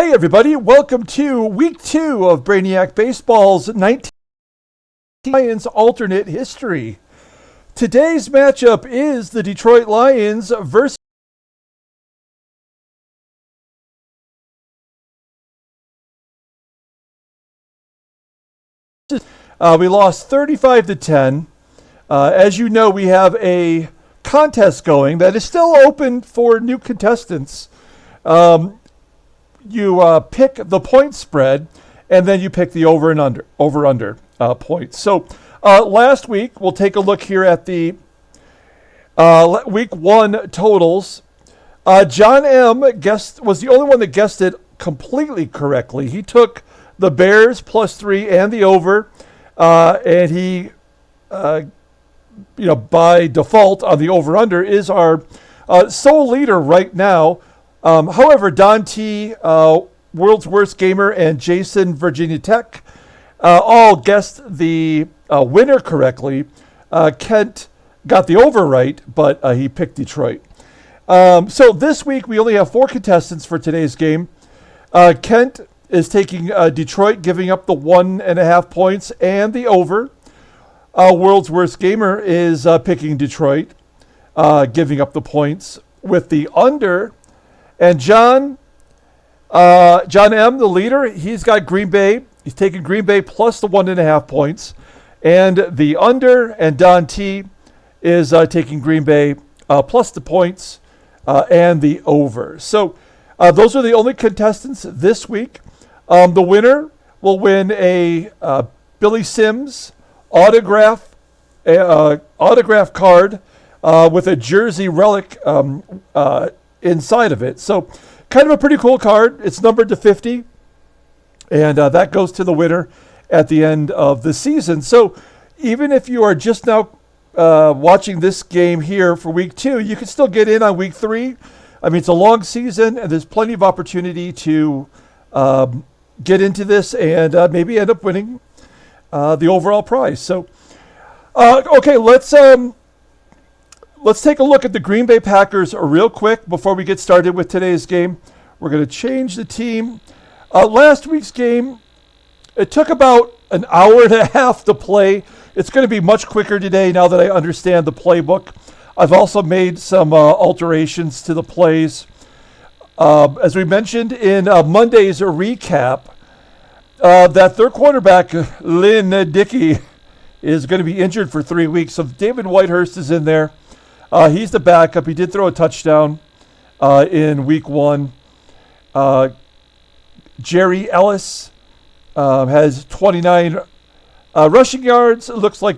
Hey everybody, welcome to week 2 of Brainiac Baseball's 19 Lions alternate history. Today's matchup is the Detroit Lions versus we lost 35-10. As you know, we have a contest going that is still open for new contestants. You pick the point spread, and then you pick the over under points. So last week, we'll take a look here at the week 1 totals. John M. was the only one that guessed it completely correctly. He took the Bears +3 and the over, and he, by default on the over under is our sole leader right now. However, Don T, World's Worst Gamer, and Jason, Virginia Tech, all guessed the winner correctly. Kent got the over right, but he picked Detroit. So this week, we only have 4 contestants for today's game. Kent is taking Detroit, giving up the 1.5 points and the over. World's Worst Gamer is picking Detroit, giving up the points with the under. And John M., the leader, he's got Green Bay. He's taking Green Bay plus the 1.5 points. And the under, and Don T is taking Green Bay plus the points and the over. So those are the only contestants this week. The winner will win a Billy Sims autograph card with a jersey relic inside of it. So kind of a pretty cool card. It's numbered to 50, and that goes to the winner at the end of the season. So even if you are just now watching this game here for week 2, you can still get in on week 3. I mean, it's a long season, and there's plenty of opportunity to get into this and maybe end up winning the overall prize. So, okay, let's take a look at the Green Bay Packers real quick before we get started with today's game. We're going to change the team. Last week's game, it took about an hour and a half to play. It's going to be much quicker today now that I understand the playbook. I've also made some alterations to the plays. As we mentioned in Monday's recap, that third quarterback, Lynn Dickey, is going to be injured for 3 weeks. So David Whitehurst is in there. He's the backup. He did throw a touchdown in week 1. Jerry Ellis has 29 rushing yards. It looks like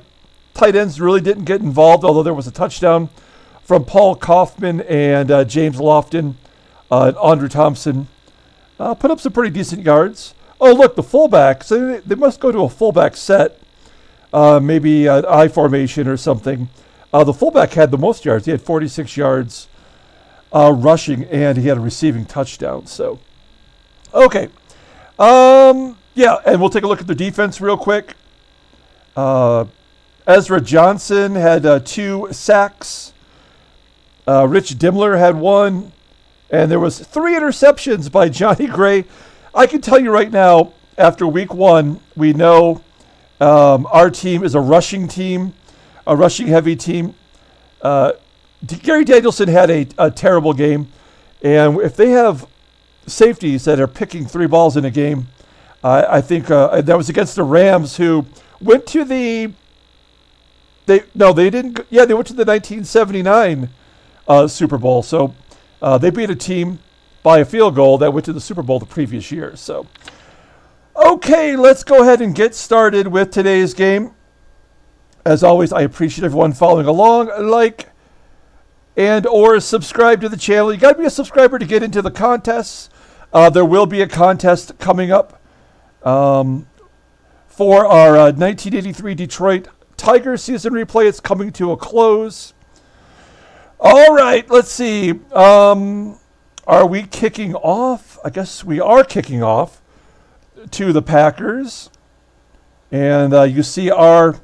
tight ends really didn't get involved, although there was a touchdown from Paul Kaufman and James Lofton. Andrew Thompson put up some pretty decent yards. Oh, look, the fullback. So they must go to a fullback set, maybe an I formation or something. The fullback had the most yards. He had 46 yards rushing, and he had a receiving touchdown. So, okay. Yeah, and we'll take a look at the defense real quick. Ezra Johnson had 2 sacks. Rich Dimmler had 1. And there was 3 interceptions by Johnny Gray. I can tell you right now, after week 1, we know our team is a rushing team. A rushing-heavy team. Gary Danielson had a terrible game. And if they have safeties that are picking 3 balls in a game, I think that was against the Rams, who went to they went to the 1979 Super Bowl. So they beat a team by a field goal that went to the Super Bowl the previous year. So, okay, let's go ahead and get started with today's game. As always, I appreciate everyone following along. Like and or subscribe to the channel. You got to be a subscriber to get into the contests. There will be a contest coming up for our 1983 Detroit Tigers season replay. It's coming to a close. All right, let's see. Are we kicking off? I guess we are kicking off to the Packers. And you see our...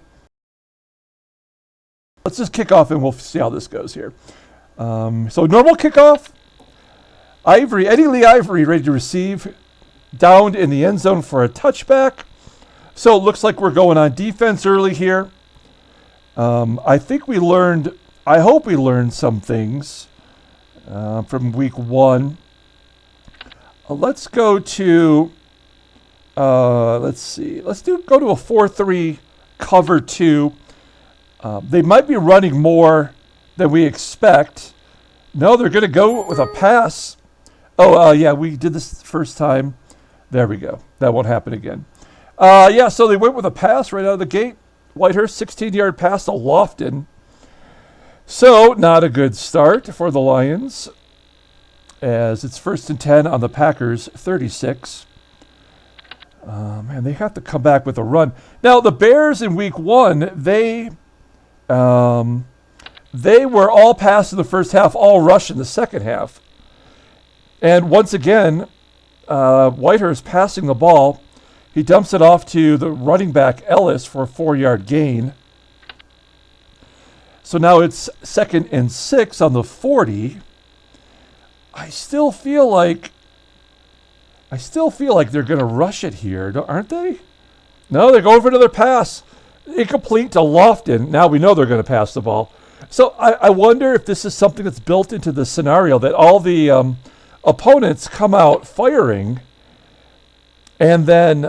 Let's just kick off and we'll see how this goes here. So normal kickoff. Ivory, Eddie Lee Ivory ready to receive. downed in the end zone for a touchback. So it looks like we're going on defense early here. I hope we learned some things from week 1. Let's go to, let's go to a 4-3 cover 2. They might be running more than we expect. No, they're going to go with a pass. Yeah, we did this the first time. There we go. That won't happen again. So they went with a pass right out of the gate. Whitehurst, 16-yard pass to Lofton. So not a good start for the Lions, as it's 1st and 10 on the Packers' 36. They have to come back with a run. Now, the Bears in week 1, they were all pass in the first half, all rush in the second half. And once again, Whitehurst passing the ball. He dumps it off to the running back, Ellis, for a 4-yard gain. So now it's 2nd and 6 on the 40. I still feel like they're going to rush it here, aren't they? No, they're going for another pass. Incomplete to Lofton. Now we know they're going to pass the ball. So I wonder if this is something that's built into the scenario, that all the opponents come out firing, and then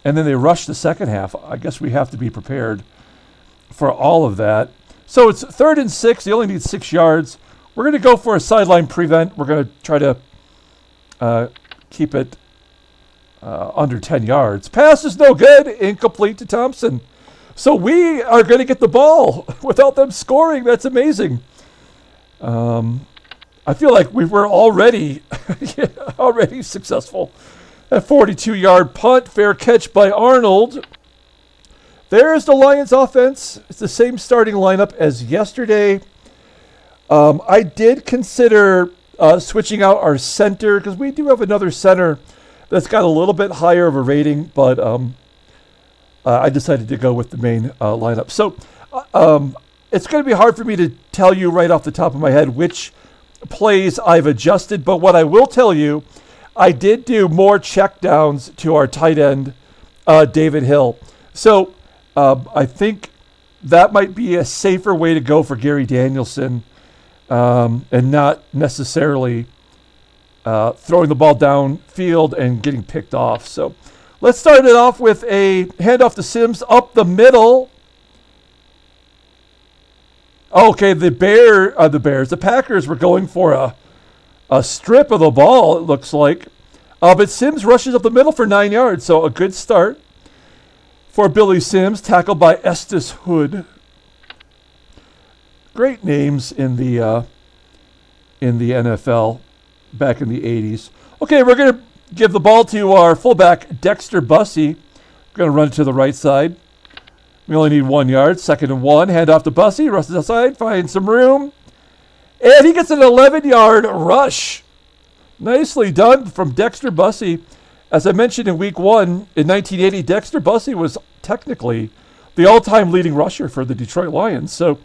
they rush the second half. I guess we have to be prepared for all of that. So it's 3rd and 6. They only need 6 yards. We're going to go for a sideline prevent. We're going to try to keep it under 10 yards. Pass is no good. Incomplete to Thompson. So we are going to get the ball without them scoring. That's amazing. I feel like we were already successful. A 42-yard punt, fair catch by Arnold. There's the Lions offense. It's the same starting lineup as yesterday. I did consider switching out our center, because we do have another center that's got a little bit higher of a rating, but I decided to go with the main lineup. So it's going to be hard for me to tell you right off the top of my head which plays I've adjusted, but what I will tell you, I did do more checkdowns to our tight end, David Hill. So I think that might be a safer way to go for Gary Danielson, and not necessarily throwing the ball downfield and getting picked off. So let's start it off with a handoff to Sims up the middle. Okay, the Packers were going for a strip of the ball, it looks like. But Sims rushes up the middle for 9 yards, so a good start for Billy Sims, tackled by Estes Hood. Great names in the NFL back in the 80s. Okay, we're going to give the ball to our fullback, Dexter Bussey. We're going to run it to the right side. We only need 1 yard. 2nd and 1. Hand off to Bussey. Rushes outside. Finds some room. And he gets an 11-yard rush. Nicely done from Dexter Bussey. As I mentioned in week 1, in 1980, Dexter Bussey was technically the all-time leading rusher for the Detroit Lions. So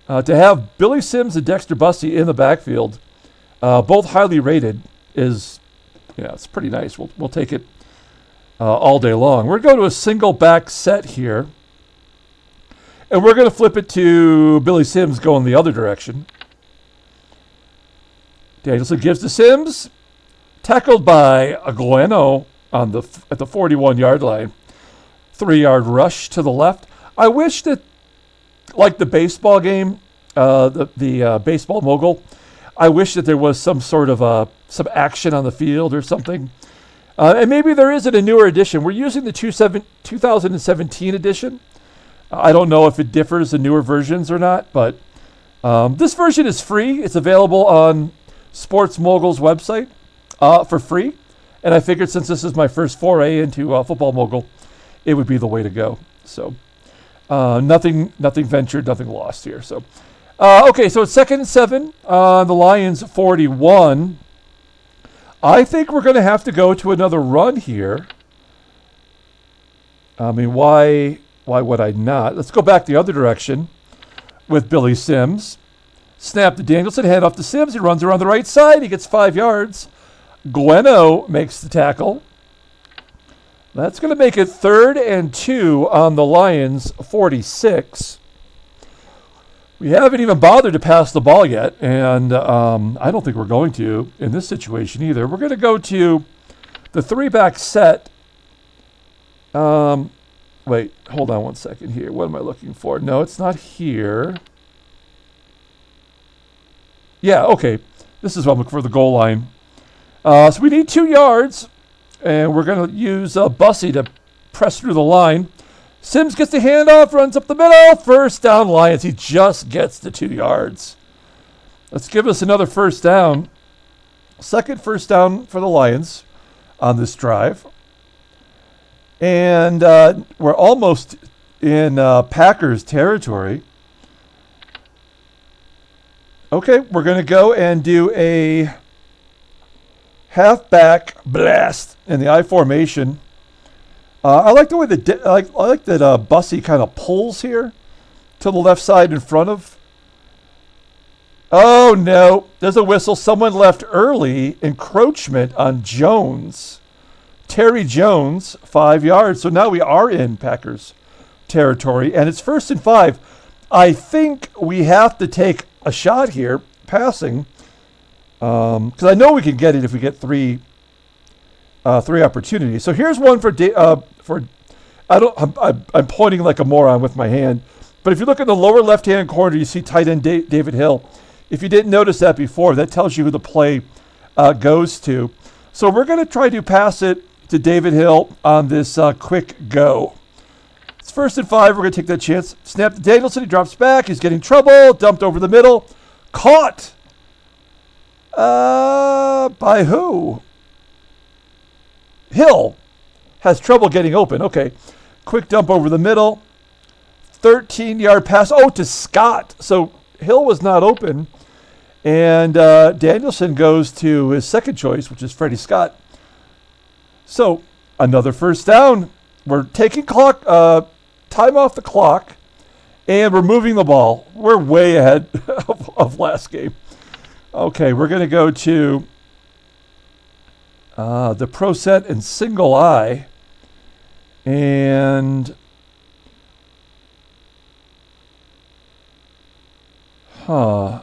to have Billy Sims and Dexter Bussey in the backfield, both highly rated, it's pretty nice. We'll take it all day long. We're going to a single back set here. And we're going to flip it to Billy Sims going the other direction. Danielson gives to Sims. Tackled by Agueno at the 41-yard line. 3-yard rush to the left. I wish that, like the baseball game, the baseball mogul, I wish that there was some sort of some action on the field or something. And maybe there is in a newer edition. We're using the 2017 edition. I don't know if it differs in newer versions or not, but this version is free. It's available on Sports Mogul's website for free. And I figured since this is my first foray into Football Mogul, it would be the way to go. So nothing ventured, nothing lost here. So okay, so it's 2nd and 7 on the Lions 41. I think we're going to have to go to another run here. I mean, why would I not? Let's go back the other direction with Billy Sims. Snap to Danielson, hand off to Sims. He runs around the right side. He gets 5 yards. Gueno makes the tackle. That's going to make it 3rd and 2 on the Lions' 46. We haven't even bothered to pass the ball yet, and I don't think we're going to in this situation either. We're going to go to the 3-back set. Wait, hold on one second here. What am I looking for? No, it's not here. Yeah, okay. This is what I'm looking for, the goal line. So we need 2 yards, and we're going to use Bussy to press through the line. Sims gets the handoff, runs up the middle. First down, Lions. He just gets the 2 yards. Let's give us another first down. Second first down for the Lions on this drive. And we're almost in Packers territory. Okay, we're going to go and do a halfback blast in the I formation. I like the way I like that Bussy kind of pulls here to the left side in front of. Oh no! There's a whistle. Someone left early. Encroachment on Jones. Terry Jones, 5 yards. So now we are in Packers territory, and it's 1st and 5. I think we have to take a shot here, passing, because I know we can get it if we get three opportunities. So here's one for I'm pointing like a moron with my hand, but if you look in the lower left-hand corner, you see tight end David Hill. If you didn't notice that before, that tells you who the play goes to. So we're going to try to pass it to David Hill on this quick go. It's 1st and 5. We're going to take that chance. Snap to Danielson. He drops back. He's getting trouble. Dumped over the middle. Caught. By who? Hill has trouble getting open. Okay. Quick dump over the middle. 13-yard pass. Oh, to Scott. So Hill was not open. And Danielson goes to his second choice, which is Freddie Scott. So another first down. We're taking time off the clock, and we're moving the ball. We're way ahead of last game. Okay, we're going to go to the pro set and single eye. And I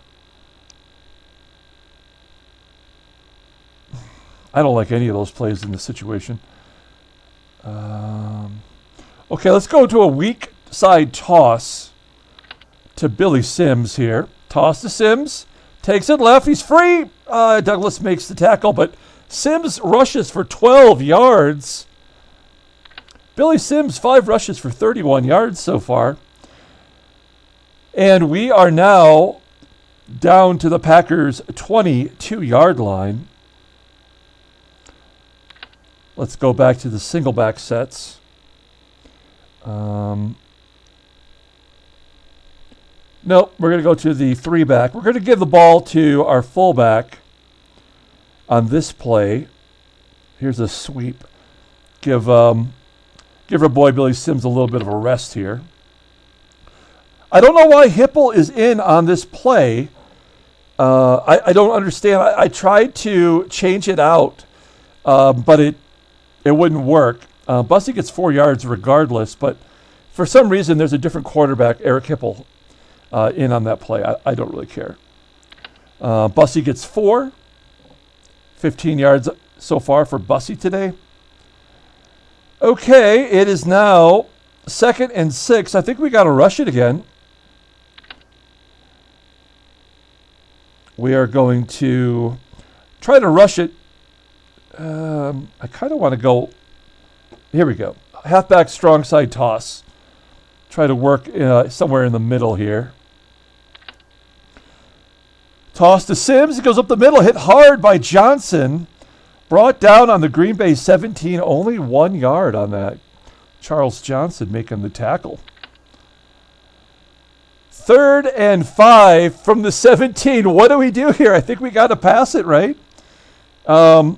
don't like any of those plays in this situation. Okay, let's go to a weak side toss to Billy Sims here. Toss to Sims. Takes it left. He's free. Douglas makes the tackle, but Sims rushes for 12 yards. Billy Sims, 5 rushes for 31 yards so far. And we are now down to the Packers' 22-yard line. Let's go back to the single back sets. No, we're going to go to the 3-back. We're going to give the ball to our fullback on this play. Here's a sweep. Give our boy Billy Sims a little bit of a rest here. I don't know why Hipple is in on this play. I don't understand. I tried to change it out, but it wouldn't work. Bussy gets 4 yards regardless, but for some reason there's a different quarterback, Eric Hipple, in on that play. I don't really care. Bussy gets 4. 15 yards so far for Bussy today. Okay, it is now 2nd and 6. I think we got to rush it again. We are going to try to rush it. I kind of want to go. Here we go. Halfback strong side toss. Try to work somewhere in the middle here. Toss to Sims. He goes up the middle. Hit hard by Johnson. Brought down on the Green Bay 17. Only 1 yard on that. Charles Johnson making the tackle. 3rd and 5 from the 17. What do we do here? I think we got to pass it, right? I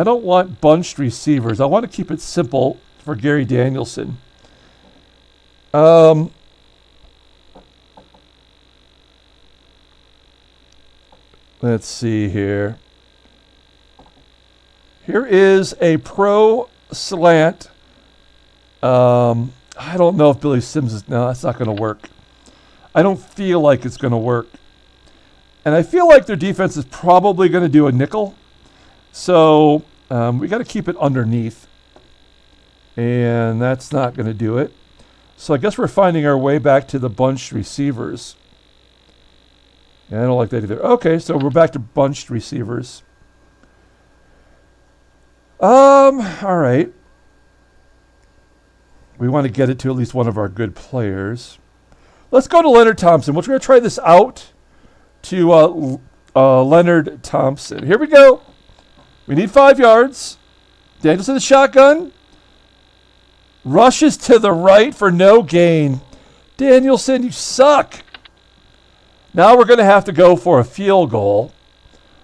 don't want bunched receivers. I want to keep it simple for Gary Danielson. Let's see here. Here is a pro slant. I don't know if Billy Sims is... No, that's not going to work. I don't feel like it's going to work. And I feel like their defense is probably going to do a nickel. So we got to keep it underneath. And that's not going to do it. So I guess we're finding our way back to the bunched receivers. Yeah, I don't like that either. Okay, so we're back to bunched receivers. All right. We want to get it to at least one of our good players. Let's go to Leonard Thompson. We're going to try this out to Leonard Thompson. Here we go. We need 5 yards. Danielson the shotgun. Rushes to the right for no gain. Danielson, you suck. Now we're going to have to go for a field goal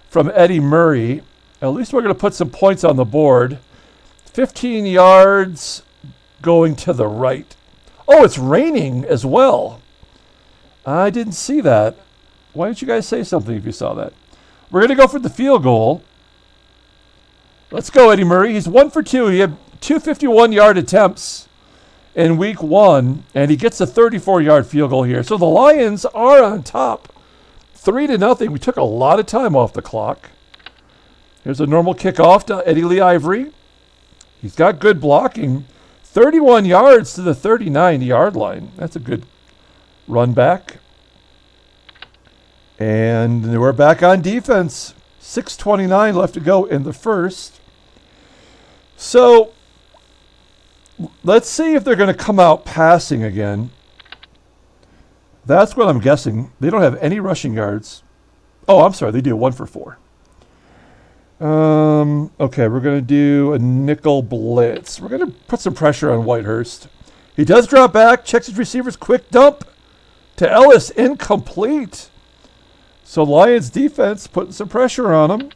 from Eddie Murray. At least we're going to put some points on the board. 15 yards going to the right. Oh, it's raining as well. I didn't see that. Why didn't you guys say something if you saw that? We're going to go for the field goal. Let's go, Eddie Murray. He's 1 for 2. He had 2 51-yard attempts in week 1, and he gets a 34-yard field goal here. So the Lions are on top, 3-0. We took a lot of time off the clock. Here's a normal kickoff to Eddie Lee Ivory. He's got good blocking. 31 yards to the 39-yard line. That's a good run back. And we're back on defense. 6:29 left to go in the first. So let's see if they're going to come out passing again. That's what I'm guessing. They don't have any rushing yards. Oh, I'm sorry. They do 1 for 4. Okay, we're going to do a nickel blitz. We're going to put some pressure on Whitehurst. He does drop back, checks his receivers, quick dump to Ellis, incomplete. So Lions defense putting some pressure on him.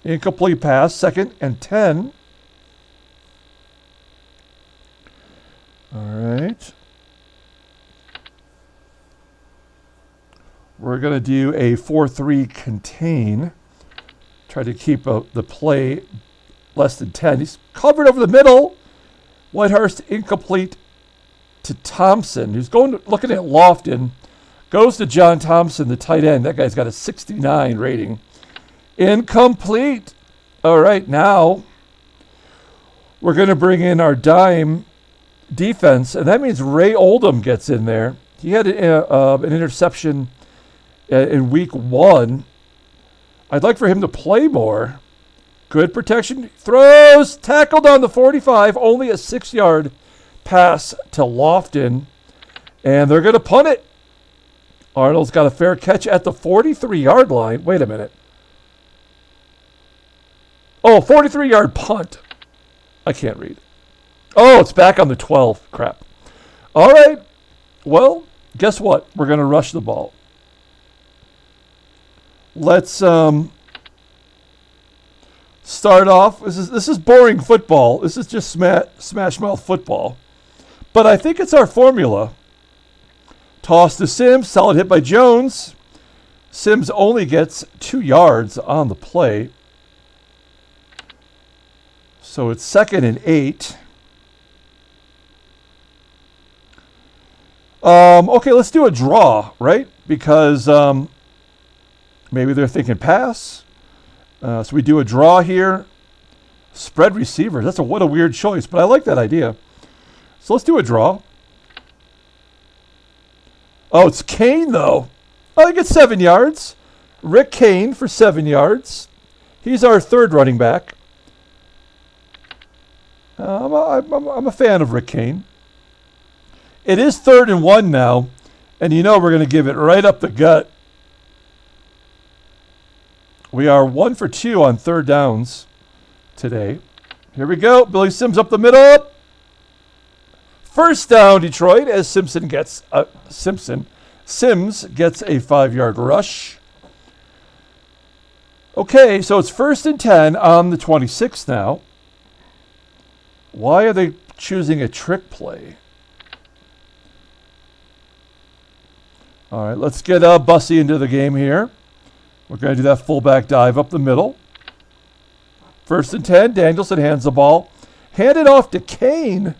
Incomplete pass, 2nd and 10. All right. We're going to do a 4-3 contain. Try to keep the play less than 10. He's covered over the middle. Whitehurst incomplete to Thompson, who's looking at Lofton. Goes to John Thompson, the tight end. That guy's got a 69 rating. Incomplete. All right, now we're going to bring in our dime defense, and that means Ray Oldham gets in there. He had an interception in week 1. I'd like for him to play more. Good protection. Throws. Tackled on the 45. Only a 6-yard pass to Lofton. And they're going to punt it. Arnold's got a fair catch at the 43-yard line. Wait a minute. Oh, 43-yard punt. I can't read. Oh, it's back on the 12. Crap. All right. Well, guess what? We're going to rush the ball. Let's start off. This is boring football. This is just smash mouth football. But I think it's our formula. Toss to Sims. Solid hit by Jones. Sims only gets 2 yards on the play. So it's 2nd and 8. Okay, let's do a draw, right? Because maybe they're thinking pass. So we do a draw here. Spread receivers. What a weird choice, but I like that idea. So let's do a draw. Oh, it's Kane, though. Oh, he gets 7 yards. Rick Kane for 7 yards. He's our 3rd running back. I'm a fan of Rick Kane. It is 3rd and 1 now, and we're going to give it right up the gut. We are 1 for 2 on 3rd downs today. Here we go. Billy Sims up the middle. First down, Detroit, as Sims gets a 5-yard rush. Okay, so it's 1st and 10 on the 26 now. Why are they choosing a trick play? All right, let's get Bussy into the game here. We're going to do that fullback dive up the middle. First and 10. Danielson hands the ball. Handed off to Kane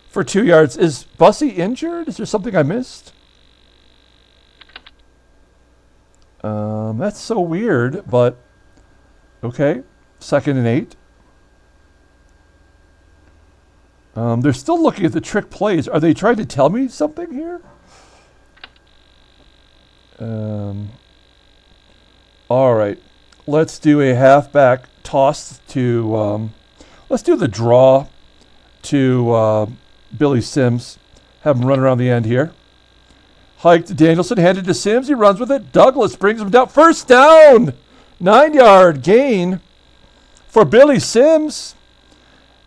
for 2 yards. Is Bussey injured? Is there something I missed? That's so weird, but okay. 2nd and 8. They're still looking at the trick plays. Are they trying to tell me something here? All right. Let's do a halfback toss to... let's do the draw to Billy Sims. Have him run around the end here. Hike to Danielson, handed to Sims. He runs with it. Douglas brings him down. First down. 9-yard gain for Billy Sims.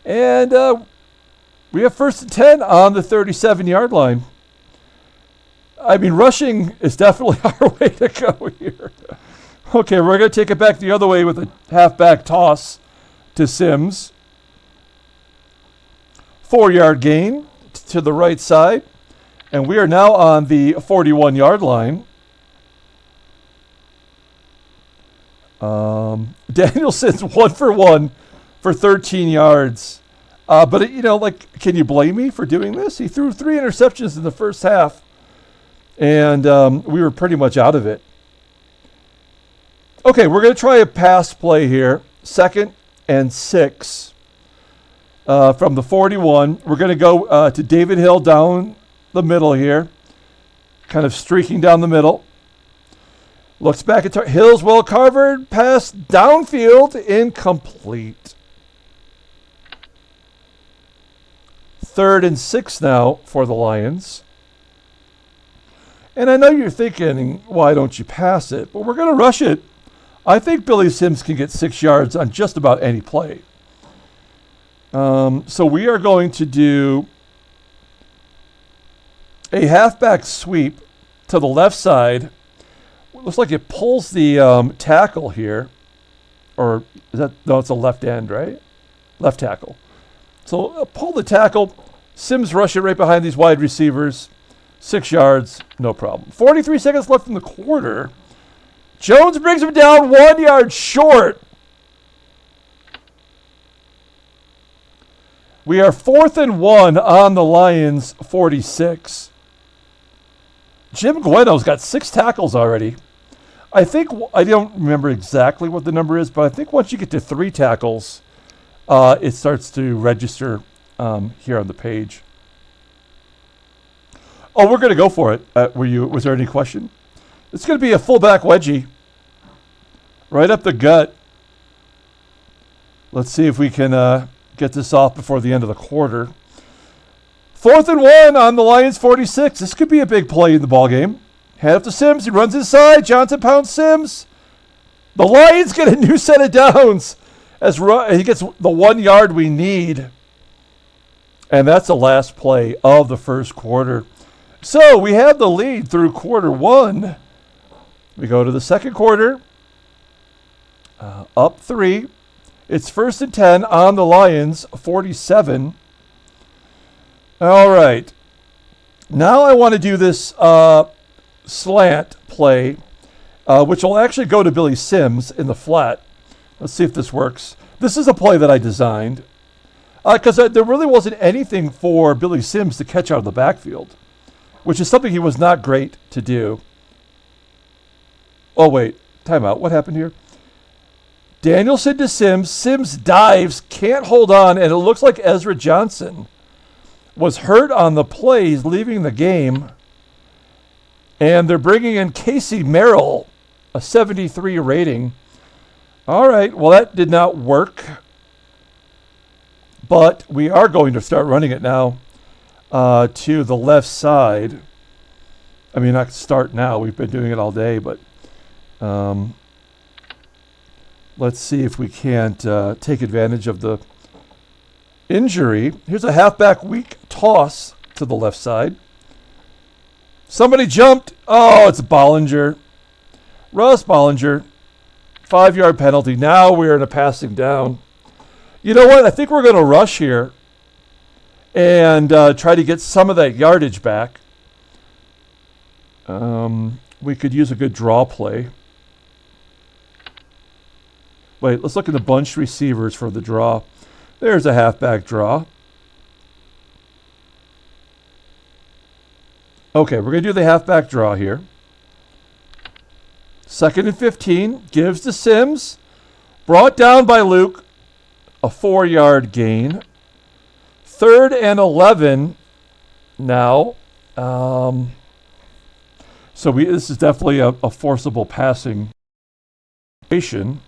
And we have 1st and 10 on the 37-yard line. I mean, rushing is definitely our way to go here. Okay, we're going to take it back the other way with a halfback toss to Sims. 4-yard gain to the right side. And we are now on the 41-yard line. Danielson's 1 for 1 for 13 yards. But, can you blame me for doing this? He threw 3 interceptions in the first half. And we were pretty much out of it. Okay, we're going to try a pass play here. 2nd and 6 from the 41. We're going to go to David Hill down the middle here. Kind of streaking down the middle. Looks back at Hill's well covered. Pass downfield. Incomplete. 3rd and 6 now for the Lions. And I know you're thinking, why don't you pass it? But we're going to rush it. I think Billy Sims can get 6 yards on just about any play. So we are going to do a halfback sweep to the left side. It looks like it pulls the tackle here. Or is that, no, it's a left end, right? Left tackle. So pull the tackle. Sims rush it right behind these wide receivers. 6 yards, no problem. 43 seconds left in the quarter. Jones brings him down 1 yard short. We are 4th and 1 on the Lions 46. Jim Gueno's got 6 tackles already. I don't remember exactly what the number is, but I think once you get to 3 tackles, it starts to register here on the page. Oh, we're going to go for it. Was there any question? It's going to be a fullback wedgie. Right up the gut. Let's see if we can get this off before the end of the quarter. 4th and 1 on the Lions 46. This could be a big play in the ballgame. Hand up to Sims. He runs inside. Johnson pounds Sims. The Lions get a new set of downs as he gets the 1 yard we need. And that's the last play of the first quarter. So we have the lead through quarter 1. We go to the second quarter. Up 3. It's 1st and 10 on the Lions 47. All right. Now I want to do this slant play, which will actually go to Billy Sims in the flat. Let's see if this works. This is a play that I designed because there really wasn't anything for Billy Sims to catch out of the backfield, which is something he was not great to do. Oh, wait. Timeout. What happened here? Danielson to Sims. Sims dives, can't hold on, and it looks like Ezra Johnson was hurt on the play. He's leaving the game. And they're bringing in Casey Merrill, a 73 rating. All right. Well, that did not work. But we are going to start running it now to the left side. I mean, not start now. We've been doing it all day, but let's see if we can't take advantage of the injury. Here's a halfback weak toss to the left side. Somebody jumped. Oh, it's Bollinger. Russ Bollinger. 5-yard penalty. Now we're in a passing down. You know what? I think we're going to rush here and try to get some of that yardage back. We could use a good draw play. Wait, let's look at the bunch receivers for the draw. There's a halfback draw. Okay, we're going to do the halfback draw here. 2nd and 15. Gives to Sims. Brought down by Luke. A 4-yard gain. 3rd and 11 now. So this is definitely a forcible passing situation.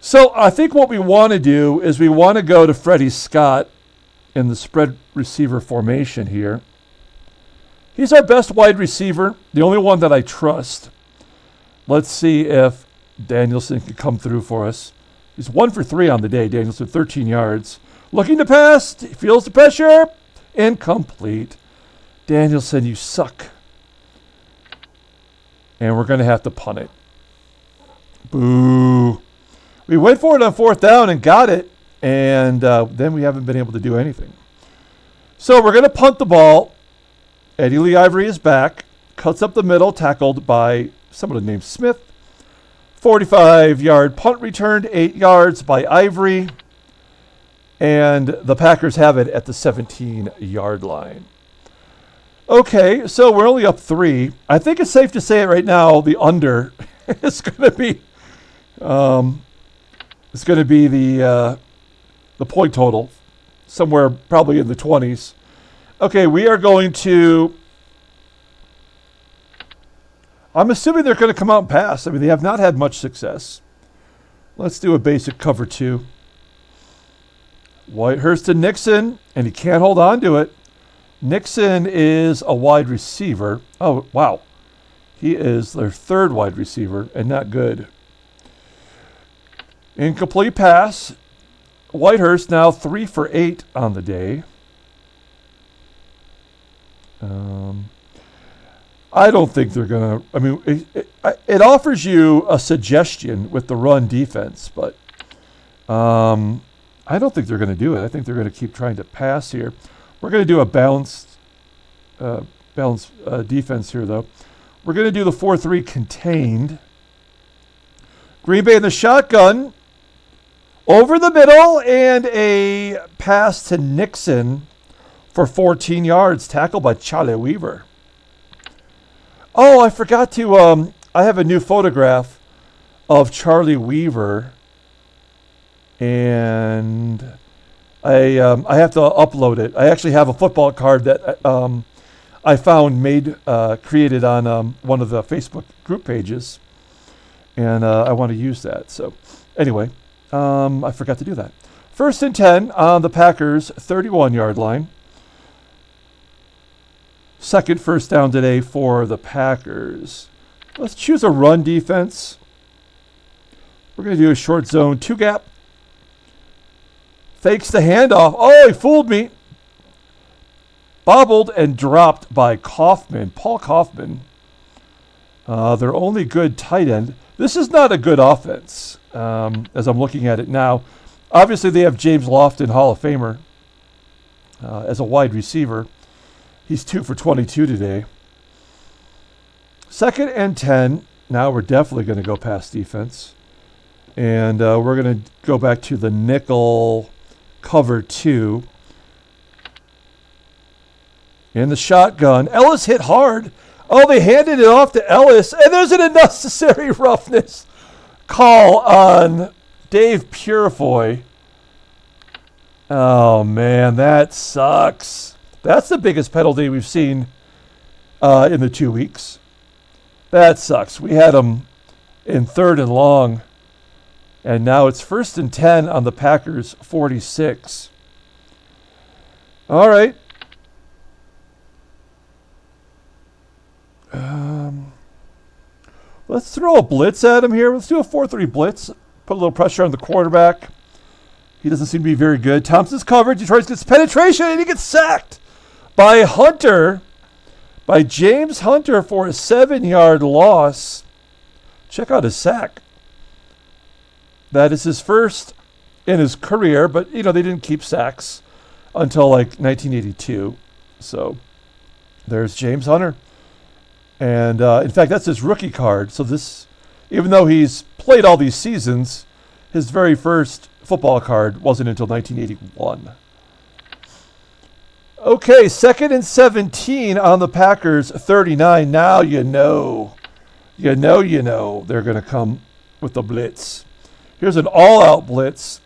So I think what we want to do is we want to go to Freddie Scott in the spread receiver formation here. He's our best wide receiver, the only one that I trust. Let's see if Danielson can come through for us. He's 1 for 3 on the day. Danielson, 13 yards. Looking to pass. He feels the pressure. Incomplete. Danielson, you suck. And we're going to have to punt it. Boo. We went for it on 4th down and got it. And then we haven't been able to do anything. So we're going to punt the ball. Eddie Lee Ivory is back. Cuts up the middle. Tackled by someone named Smith. 45-yard punt returned. 8 yards by Ivory. And the Packers have it at the 17-yard line. Okay, so we're only up 3. I think it's safe to say it right now. The under is going to be the point total, somewhere probably in the 20s. Okay, we are going to. I'm assuming they're going to come out and pass. I mean, they have not had much success. Let's do a basic cover 2. Whitehurst to Nixon, and he can't hold on to it. Nixon is a wide receiver. Oh, wow. He is their 3rd wide receiver, and not good. Incomplete pass. Whitehurst now 3 for 8 on the day. I don't think they're going to. I mean, it offers you a suggestion with the run defense, but I don't think they're going to do it. I think they're going to keep trying to pass here. We're going to do a balanced defense here, though. We're going to do the 4-3 contained. Green Bay in the shotgun. Over the middle, and a pass to Nixon for 14 yards. Tackled by Charlie Weaver. Oh, I forgot to. I have a new photograph of Charlie Weaver. And I have to upload it. I actually have a football card that I found created on one of the Facebook group pages, and I want to use that. So anyway, I forgot to do that. 1st and 10 on the Packers' 31-yard line. 2nd first down today for the Packers. Let's choose a run defense. We're going to do a short zone 2-gap. Fakes the handoff. Oh, he fooled me. Bobbled and dropped by Kaufman, Paul Kaufman. Their only good tight end. This is not a good offense, as I'm looking at it now. Obviously, they have James Lofton, Hall of Famer, as a wide receiver. He's 2 for 22 today. 2nd and 10. Now we're definitely going to go past defense. And we're going to go back to the nickel cover 2. In the shotgun. Ellis hit hard. Oh, they handed it off to Ellis. And there's an unnecessary roughness call on Dave Purefoy. Oh, man, that sucks. That's the biggest penalty we've seen in the 2 weeks. That sucks. We had him in 3rd and long. And now it's 1st and 10 on the Packers' 46. All right. Let's throw a blitz at him here. Let's do a 4-3 blitz. Put a little pressure on the quarterback. He doesn't seem to be very good. Thompson's covered. Detroit gets penetration, and he gets sacked by Hunter, by James Hunter for a 7-yard loss. Check out his sack. That is his first in his career, but, they didn't keep sacks until, 1982. So there's James Hunter. And, in fact, that's his rookie card. So this Even though he's played all these seasons, his very first football card wasn't until 1981. Okay, 2nd and 17 on the Packers 39. Now you know they're going to come with the blitz. Here's an all-out blitz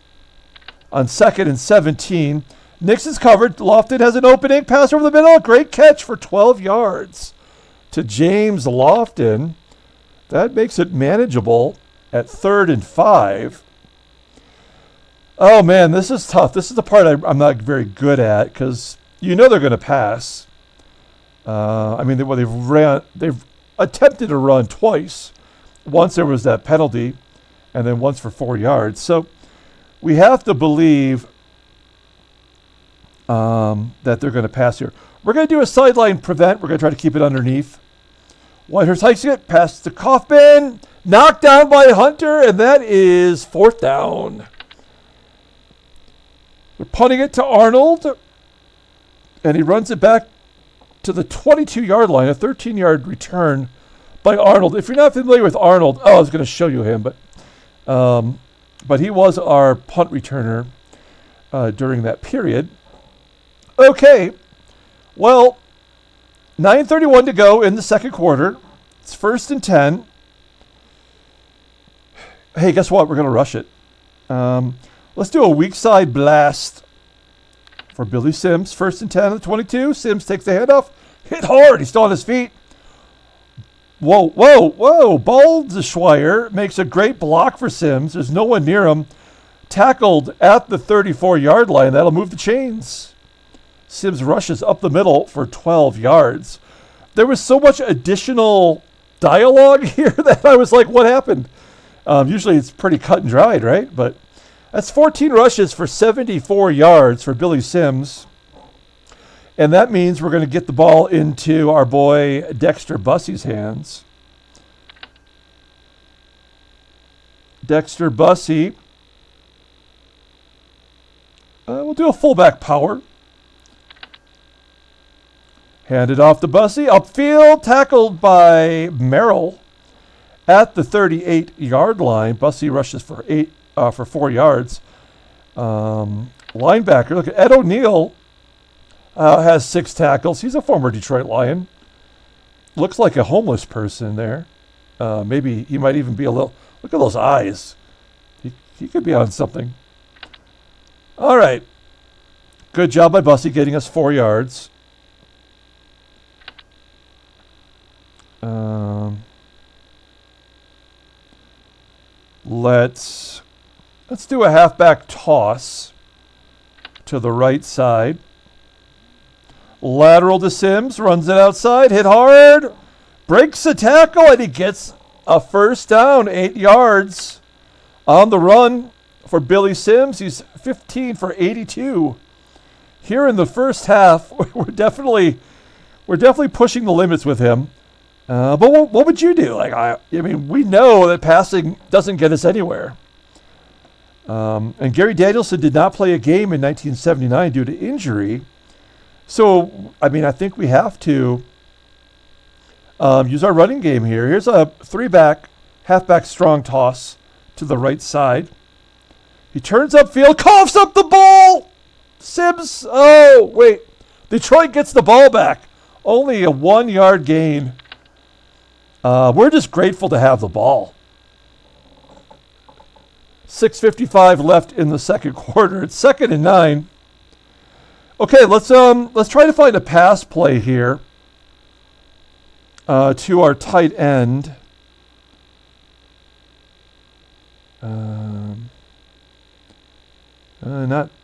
on 2nd and 17. Nix is covered. Lofton has an opening. Pass over the middle. Great catch for 12 yards to James Lofton. That makes it manageable at 3rd and 5. Oh, man, this is tough. This is the part I'm not very good at because you know they're going to pass. They've attempted to run twice. Once there was that penalty, and then once for 4 yards. So we have to believe that they're going to pass here. We're going to do a sideline prevent. We're going to try to keep it underneath. Whitehurst hikes it, pass to Kaufman, knocked down by Hunter, and that is 4th down. They're punting it to Arnold, and he runs it back to the 22-yard line, a 13-yard return by Arnold. If you're not familiar with Arnold, I was going to show you him, but he was our punt returner during that period. Okay, well, 9:31 to go in the second quarter. It's 1st and 10. Hey, guess what? We're going to rush it. Let's do a weak side blast for Billy Sims. 1st and 10 on the 22. Sims takes the handoff. Hit hard. He's still on his feet. Whoa. Baldschweier makes a great block for Sims. There's no one near him. Tackled at the 34-yard line. That'll move the chains. Sims rushes up the middle for 12 yards. There was so much additional dialogue here that I was like, what happened? Usually it's pretty cut and dried, right? But that's 14 rushes for 74 yards for Billy Sims. And that means we're going to get the ball into our boy Dexter Bussey's hands. Dexter Bussey. We'll do a fullback power. Handed off to Bussey. Upfield, tackled by Merrill at the 38-yard line. Bussey rushes for 4 yards. Linebacker, look at Ed O'Neill. Has 6 tackles. He's a former Detroit Lion. Looks like a homeless person there. Maybe he might even be a little... Look at those eyes. He could be on something. All right. Good job by Bussey getting us 4 yards. Let's do a halfback toss to the right side. Lateral to Sims, runs it outside, hit hard, breaks a tackle, and he gets a 1st down, 8 yards on the run for Billy Sims. He's 15 for 82. Here in the first half, we're definitely pushing the limits with him. But what would you do? We know that passing doesn't get us anywhere. And Gary Danielson did not play a game in 1979 due to injury. So, I think we have to use our running game here. Here's a 3-back, halfback strong toss to the right side. He turns upfield, coughs up the ball. Sims, oh, wait. Detroit gets the ball back. Only a 1-yard gain. We're just grateful to have the ball. 6:55 left in the second quarter. It's 2nd and 9. Okay, let's try to find a pass play here to our tight end. Not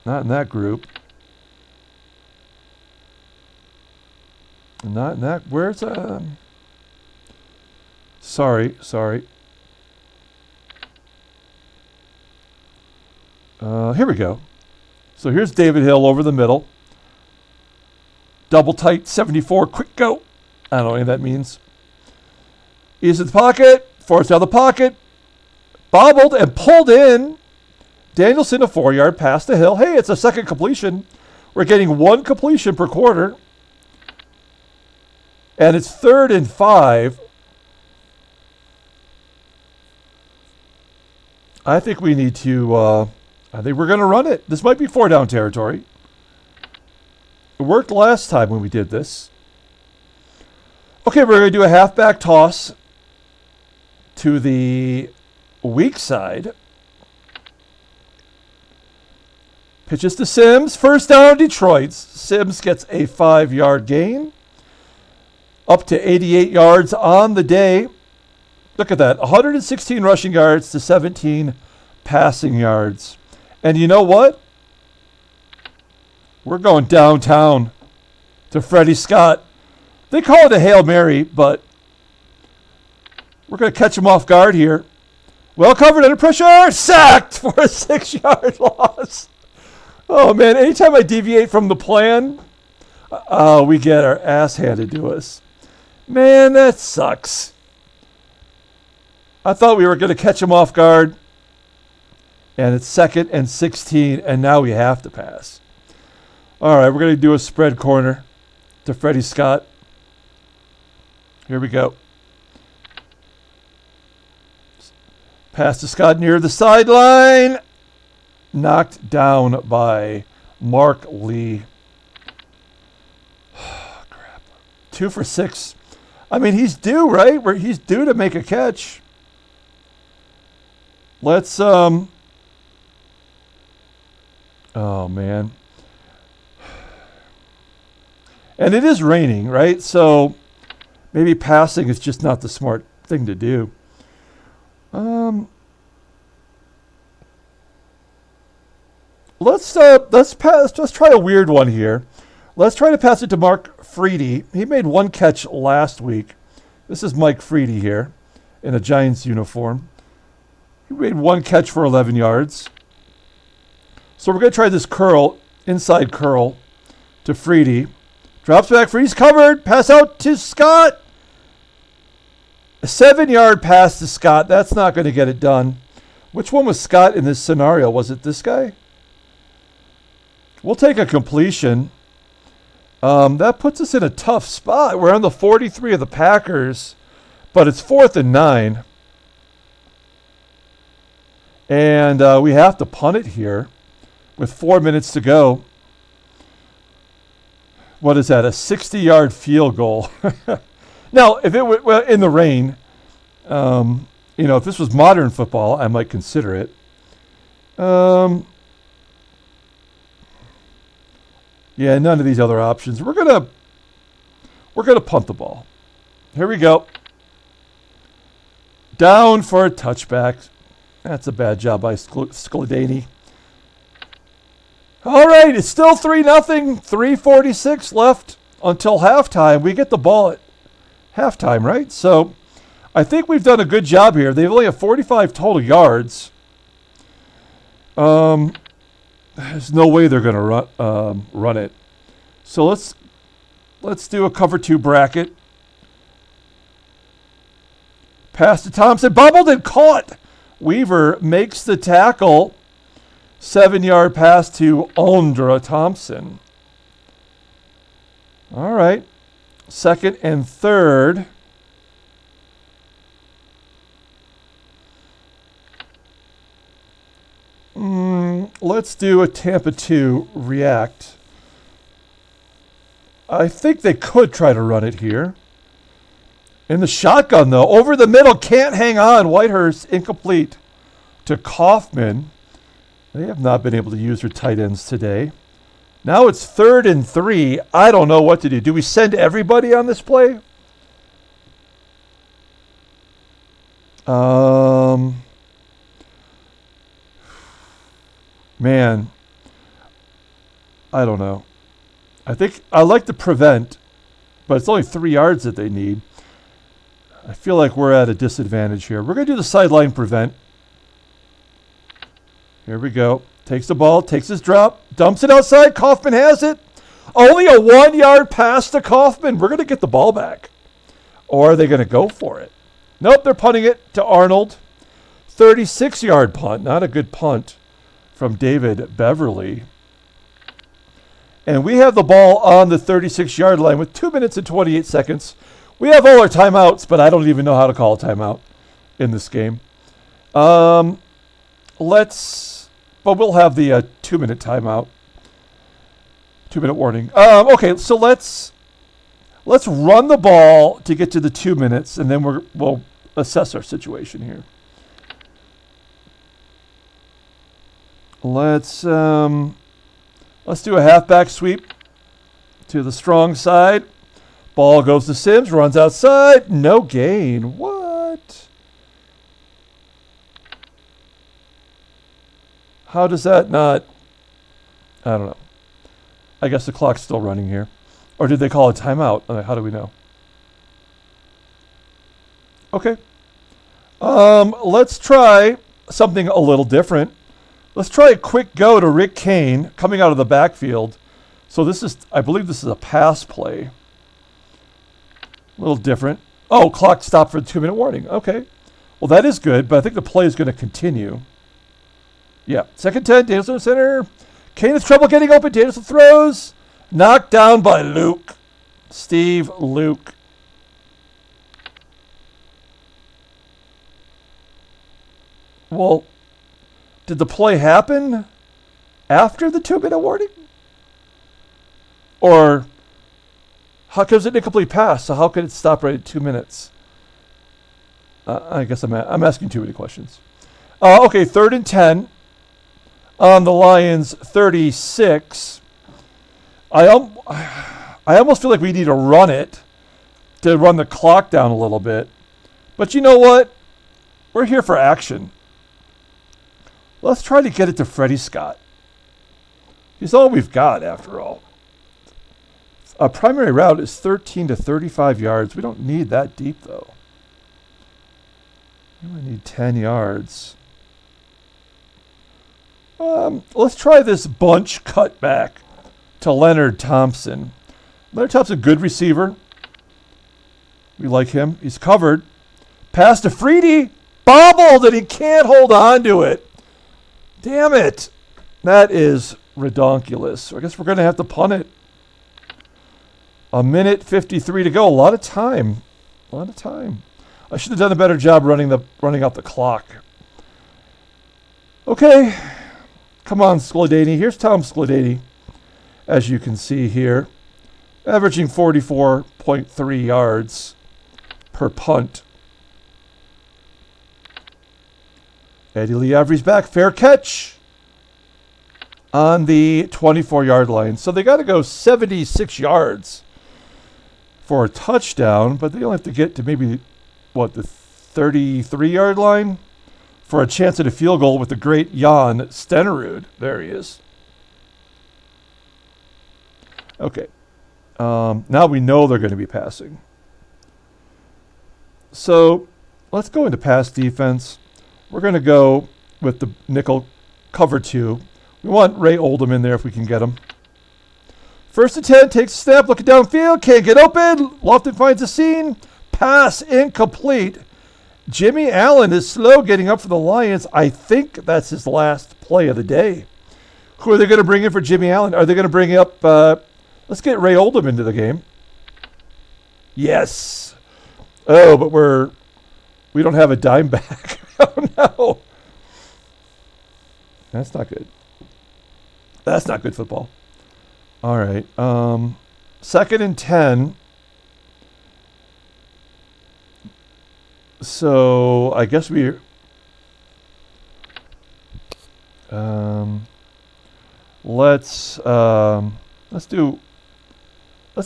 in that group. Not in that. Where's Sorry. Here we go. So here's David Hill over the middle. Double tight, 74, quick go. I don't know what that means. He's in the pocket, forced out of the pocket, bobbled and pulled in. Danielson, a 4-yard pass to Hill. Hey, it's a second completion. We're getting 1 completion per quarter. And it's 3rd and 5. I think we need to, I think we're going to run it. This might be 4-down territory. It worked last time when we did this. Okay, we're going to do a halfback toss to the weak side. Pitches to Sims. First down, Detroit. Sims gets a 5-yard gain. Up to 88 yards on the day. Look at that. 116 rushing yards to 17 passing yards. And you know what? We're going downtown to Freddie Scott. They call it a Hail Mary, but we're going to catch him off guard here. Well covered under pressure. Sacked for a 6-yard loss. Oh, man. Anytime I deviate from the plan, we get our ass handed to us. Man, that sucks. I thought we were going to catch him off guard. And it's 2nd and 16, and now we have to pass. All right, we're going to do a spread corner to Freddie Scott. Here we go. Pass to Scott near the sideline. Knocked down by Mark Lee. Oh, crap. 2 for 6. I mean, he's due, right? He's due to make a catch. Let's, oh, man. And it is raining, right? So maybe passing is just not the smart thing to do. Let's try a weird one here. Let's try to pass it to Mark Freddie. He made 1 catch last week. This is Mike Freddie here in a Giants uniform. He made 1 catch for 11 yards. So we're going to try this curl, inside curl to Freddie. Drops back, Freddie's covered. Pass out to Scott. A 7-yard pass to Scott. That's not going to get it done. Which one was Scott in this scenario? Was it this guy? We'll take a completion. That puts us in a tough spot. We're on the 43 of the Packers, but it's 4th and 9. And we have to punt it here with 4 minutes to go. What is that? A 60-yard field goal. Now, if it were in the rain, if this was modern football, I might consider it. Yeah, none of these other options. We're gonna punt the ball. Here we go. Down for a touchback. That's a bad job by Scladani. All right, it's still 3-0. 3:46 left until halftime. We get the ball at halftime, right? So I think we've done a good job here. They only have 45 total yards. There's no way they're going to run it. So let's do a cover 2 bracket. Pass to Thompson, bubbled and caught. Weaver makes the tackle. 7-yard pass to Ondra Thompson. All right. 2nd and 3rd. Let's do a Tampa 2 react. I think they could try to run it here. In the shotgun, though. Over the middle. Can't hang on. Whitehurst incomplete to Kaufman. They have not been able to use their tight ends today. Now it's 3rd and 3. I don't know what to do. Do we send everybody on this play? Man, I don't know. I think I like to prevent, but it's only 3 yards that they need. I feel like we're at a disadvantage here. We're going to do the sideline prevent. Here we go. Takes the ball, takes his drop, dumps it outside. Kaufman has it. Only a 1-yard pass to Kaufman. We're going to get the ball back. Or are they going to go for it? Nope, they're punting it to Arnold. 36-yard punt. Not a good punt from David Beverly. And we have the ball on the 36-yard line with 2 minutes and 28 seconds. We have all our timeouts, but I don't even know how to call a timeout in this game. but we'll have the 2-minute timeout. 2-minute warning. Okay, so let's run the ball to get to the 2 minutes, and then we'll assess our situation here. Let's do a halfback sweep to the strong side. Ball goes to Sims, runs outside, no gain. What? How does that not? I don't know. I guess the clock's still running here. Or did they call a timeout? How do we know? Okay. Let's try something a little different. Let's try a quick go to Rick Kane coming out of the backfield. So I believe this is a pass play. A little different. Oh, clock stopped for the 2-minute warning. Okay. Well, that is good, but I think the play is going to continue. Yeah. 2nd 10, Danielson center. Kane has trouble getting open. Danielson throws. Knocked down by Luke. Steve Luke. Well, did the play happen after the 2-minute warning? Or how comes it incomplete pass? So how could it stop right at 2 minutes? I guess I'm asking too many questions. Okay, 3rd and 10 on the Lions 36. I almost feel like we need to run it to run the clock down a little bit. But you know what? We're here for action. Let's try to get it to Freddie Scott. He's all we've got, after all. Our primary route is 13 to 35 yards. We don't need that deep, though. We only need 10 yards. Let's try this bunch cutback to Leonard Thompson. Leonard Thompson, good receiver. We like him. He's covered. Pass to Freddie. Bobbled, and he can't hold on to it. Damn it. That is redonkulous. I guess we're going to have to punt it. 1:53 to go. A lot of time. I should have done a better job running out the clock. Okay. Come on, Skladany. Here's Tom Skladany, as you can see here, averaging 44.3 yards per punt. Eddie Lee Avery's back. Fair catch on the 24-yard line. So they got to go 76 yards for a touchdown, but they only have to get to maybe, the 33-yard line for a chance at a field goal with the great Jan Stenerud. There he is. Okay. Now we know they're going to be passing. So let's go into pass defense. We're going to go with the nickel cover 2. We want Ray Oldham in there if we can get him. 1st and 10, takes a snap, looking downfield, can't get open. Lofton finds a seam. Pass incomplete. Jimmy Allen is slow getting up for the Lions. I think that's his last play of the day. Who are they going to bring in for Jimmy Allen? Are they going to bring up, let's get Ray Oldham into the game. Yes. Oh, but we don't have a dime back. Oh, no. That's not good. That's not good football. All right. 2nd and 10. So I guess let's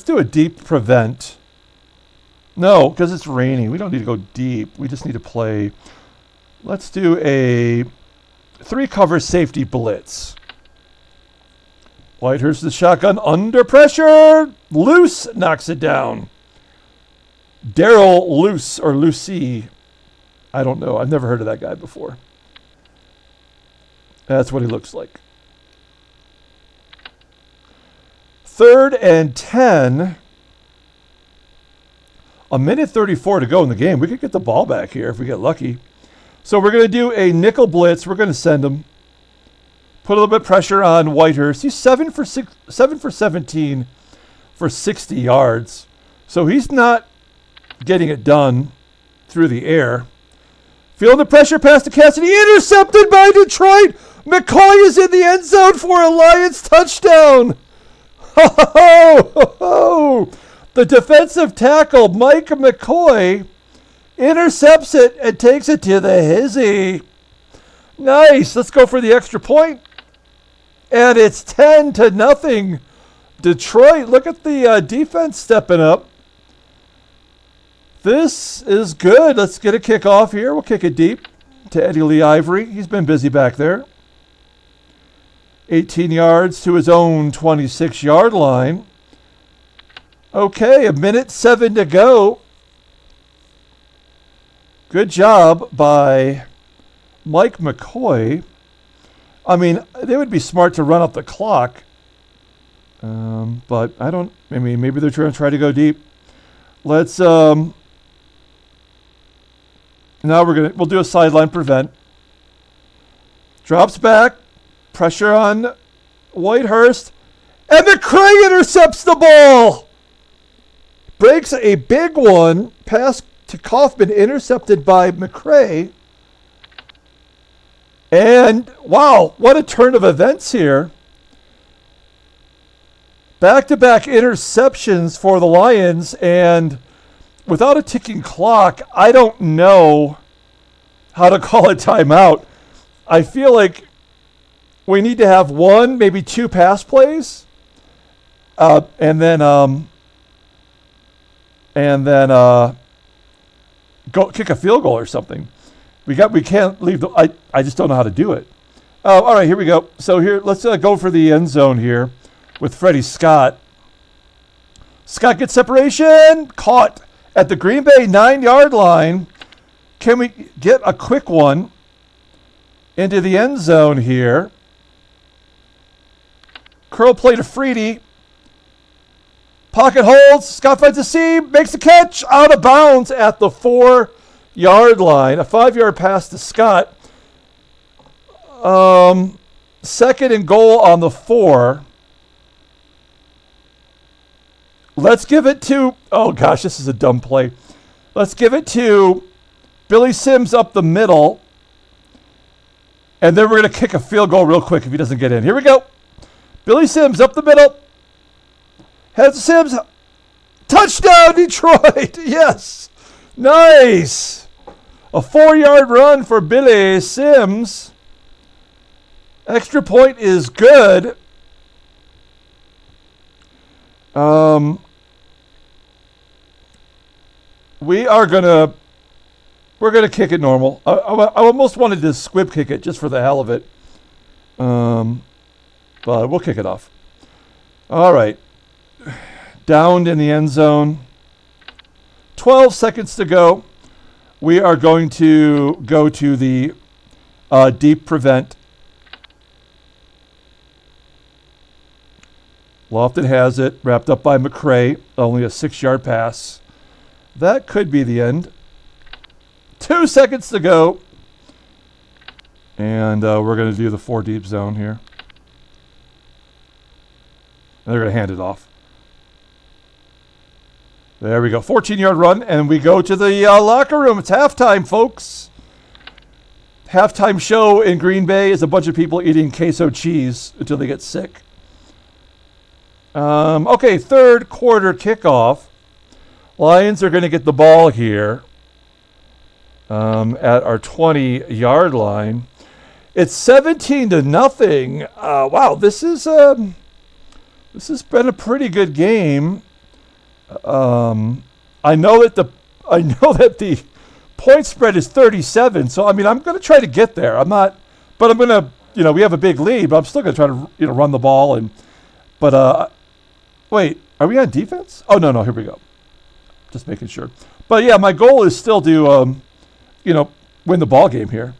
do a deep prevent. No, because it's raining. We don't need to go deep. We just need to play. Let's do a 3-cover safety blitz. Whitehurst the shotgun under pressure. Loose knocks it down. Daryl Luce or Lucy. I don't know. I've never heard of that guy before. That's what he looks like. 3rd and 10. 1:34 to go in the game. We could get the ball back here if we get lucky. So we're going to do a nickel blitz. We're going to send him. Put a little bit of pressure on Whitehurst. He's 7 for 17 for 60 yards. So he's not getting it done through the air. Feeling the pressure past to Cassidy. Intercepted by Detroit. McCoy is in the end zone for a Lions touchdown. Ho, ho, ho, ho. The defensive tackle, Mike McCoy, intercepts it and takes it to the hizzy. Nice. Let's go for the extra point. And it's 10-0. Detroit, look at the defense stepping up. This is good. Let's get a kickoff here. We'll kick it deep to Eddie Lee Ivory. He's been busy back there. 18 yards to his own 26-yard line. Okay, 1:07 to go. Good job by Mike McCoy. I mean, they would be smart to run up the clock. But maybe they're trying to go deep. Let's, now we'll do a sideline prevent. Drops back. Pressure on Whitehurst. And McCray intercepts the ball. Breaks a big one. Pass to Kaufman, intercepted by McCray. And, wow, what a turn of events here. Back-to-back interceptions for the Lions, and without a ticking clock, I don't know how to call a timeout. I feel like we need to have one, maybe two pass plays, and then go kick a field goal or something. We can't leave I just don't know how to do it. All right, here we go. So here, let's go for the end zone here with Freddie Scott. Scott gets separation, caught at the Green Bay 9-yard line. Can we get a quick one into the end zone here? Curl play to Freddie. Pocket holds. Scott finds a seam, makes a catch, out of bounds at the 4-yard line. A 5-yard pass to Scott. Second and goal on the 4. Let's give it to, oh gosh, this is a dumb play. Let's give it to Billy Sims up the middle. And then we're going to kick a field goal real quick if he doesn't get in. Here we go. Billy Sims up the middle. Heads to Sims. Touchdown, Detroit. Yes. Nice. A 4-yard run for Billy Sims. Extra point is good. We're gonna kick it normal. I almost wanted to squib kick it just for the hell of it. But we'll kick it off. All right. Downed in the end zone. 12 seconds to go. We are going to go to the deep prevent. Lofton has it, wrapped up by McCray. Only a 6-yard pass. That could be the end. 2 seconds to go. And we're going to do the 4 deep zone here. And they're going to hand it off. There we go. 14-yard run, and we go to the locker room. It's halftime, folks. Halftime show in Green Bay is a bunch of people eating queso cheese until they get sick. Okay, third quarter kickoff. Lions are going to get the ball here at our 20-yard line. It's 17-0. Wow, this has been a pretty good game. I know that the point spread is 37. So I mean, I'm going to try to get there. I'm going to, we have a big lead, but I'm still going to try to, run the ball wait, are we on defense? Oh, no, here we go. Just making sure. But yeah, my goal is still to, win the ball game here.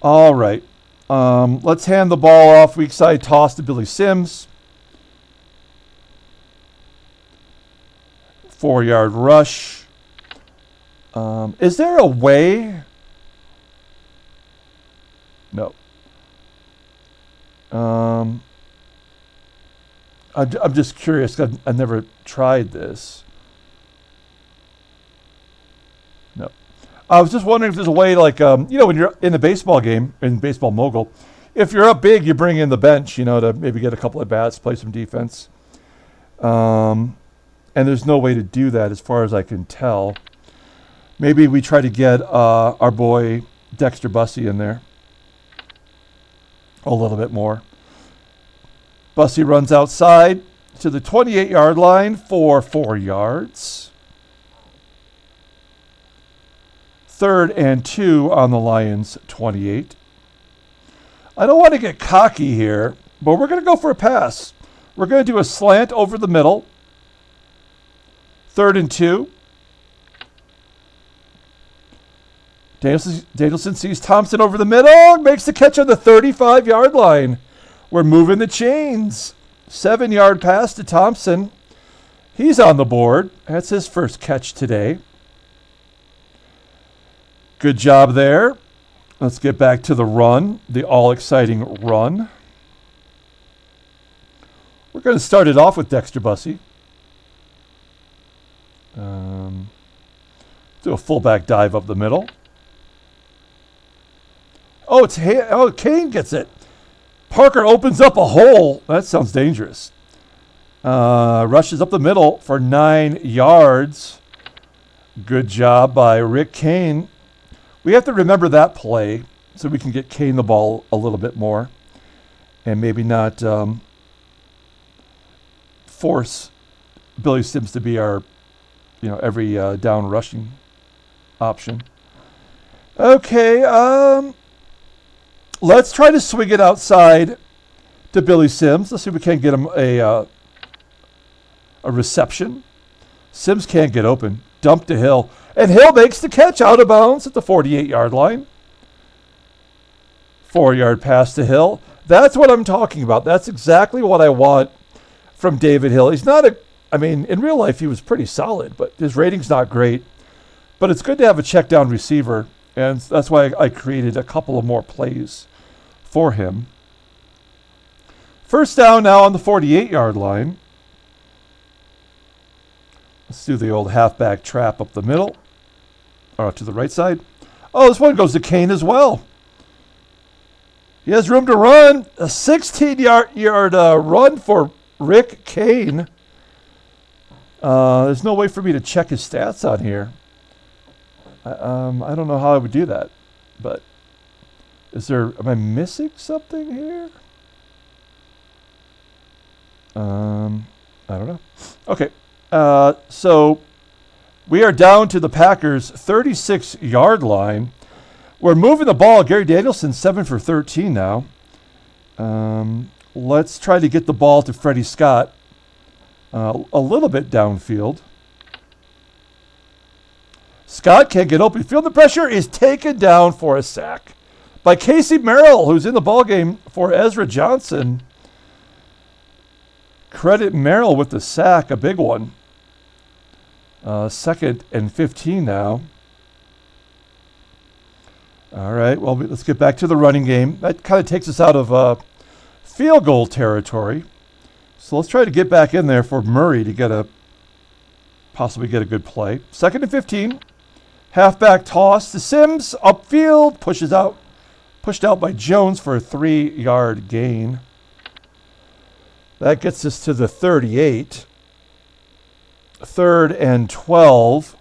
All right. Let's hand the ball off. Weak side toss to Billy Sims. 4-yard rush. Is there a way? No. I'm just curious. I've never tried this. No. I was just wondering if there's a way, like, when you're in the baseball game, in Baseball Mogul, if you're up big, you bring in the bench, to maybe get a couple at bats, play some defense. And there's no way to do that as far as I can tell. Maybe we try to get our boy Dexter Bussey in there a little bit more. Bussey runs outside to the 28-yard line for 4 yards. 3rd and 2 on the Lions' 28. I don't want to get cocky here, but we're going to go for a pass. We're going to do a slant over the middle. 3rd and 2. Danielson sees Thompson over the middle, makes the catch on the 35-yard line. We're moving the chains. 7-yard pass to Thompson. He's on the board. That's his first catch today. Good job there. Let's get back to the run, the all-exciting run. We're going to start it off with Dexter Bussey. Do a fullback dive up the middle. Kane gets it. Parker opens up a hole. That sounds dangerous. Rushes up the middle for 9 yards. Good job by Rick Kane. We have to remember that play so we can get Kane the ball a little bit more and maybe not force Billy Sims to be our, every down rushing option. Okay, let's try to swing it outside to Billy Sims. Let's see if we can get him a reception. Sims can't get open. Dump to Hill. And Hill makes the catch out of bounds at the 48-yard line. 4-yard pass to Hill. That's what I'm talking about. That's exactly what I want from David Hill. He's not in real life he was pretty solid, but his rating's not great. But it's good to have a check down receiver, and that's why I created a couple of more plays for him. First down now on the 48-yard line. Let's do the old halfback trap up the middle. Or to the right side. Oh, this one goes to Kane as well. He has room to run. A 16-yard run for Rick Kane. There's no way for me to check his stats on here. I don't know how I would do that. But am I missing something here? I don't know. Okay. So we are down to the Packers' 36-yard line. We're moving the ball. Gary Danielson, 7 for 13 now. Let's try to get the ball to Freddie Scott a little bit downfield. Scott can't get open field. The pressure is taken down for a sack by Casey Merrill, who's in the ballgame for Ezra Johnson. Credit Merrill with the sack, a big one. 2nd and 15 now. All right, well, let's get back to the running game. That kind of takes us out of field goal territory. So let's try to get back in there for Murray to possibly get a good play. 2nd and 15. Halfback toss to Sims. Upfield. Pushed out by Jones for a 3-yard gain. That gets us to the 38. 3rd and 12.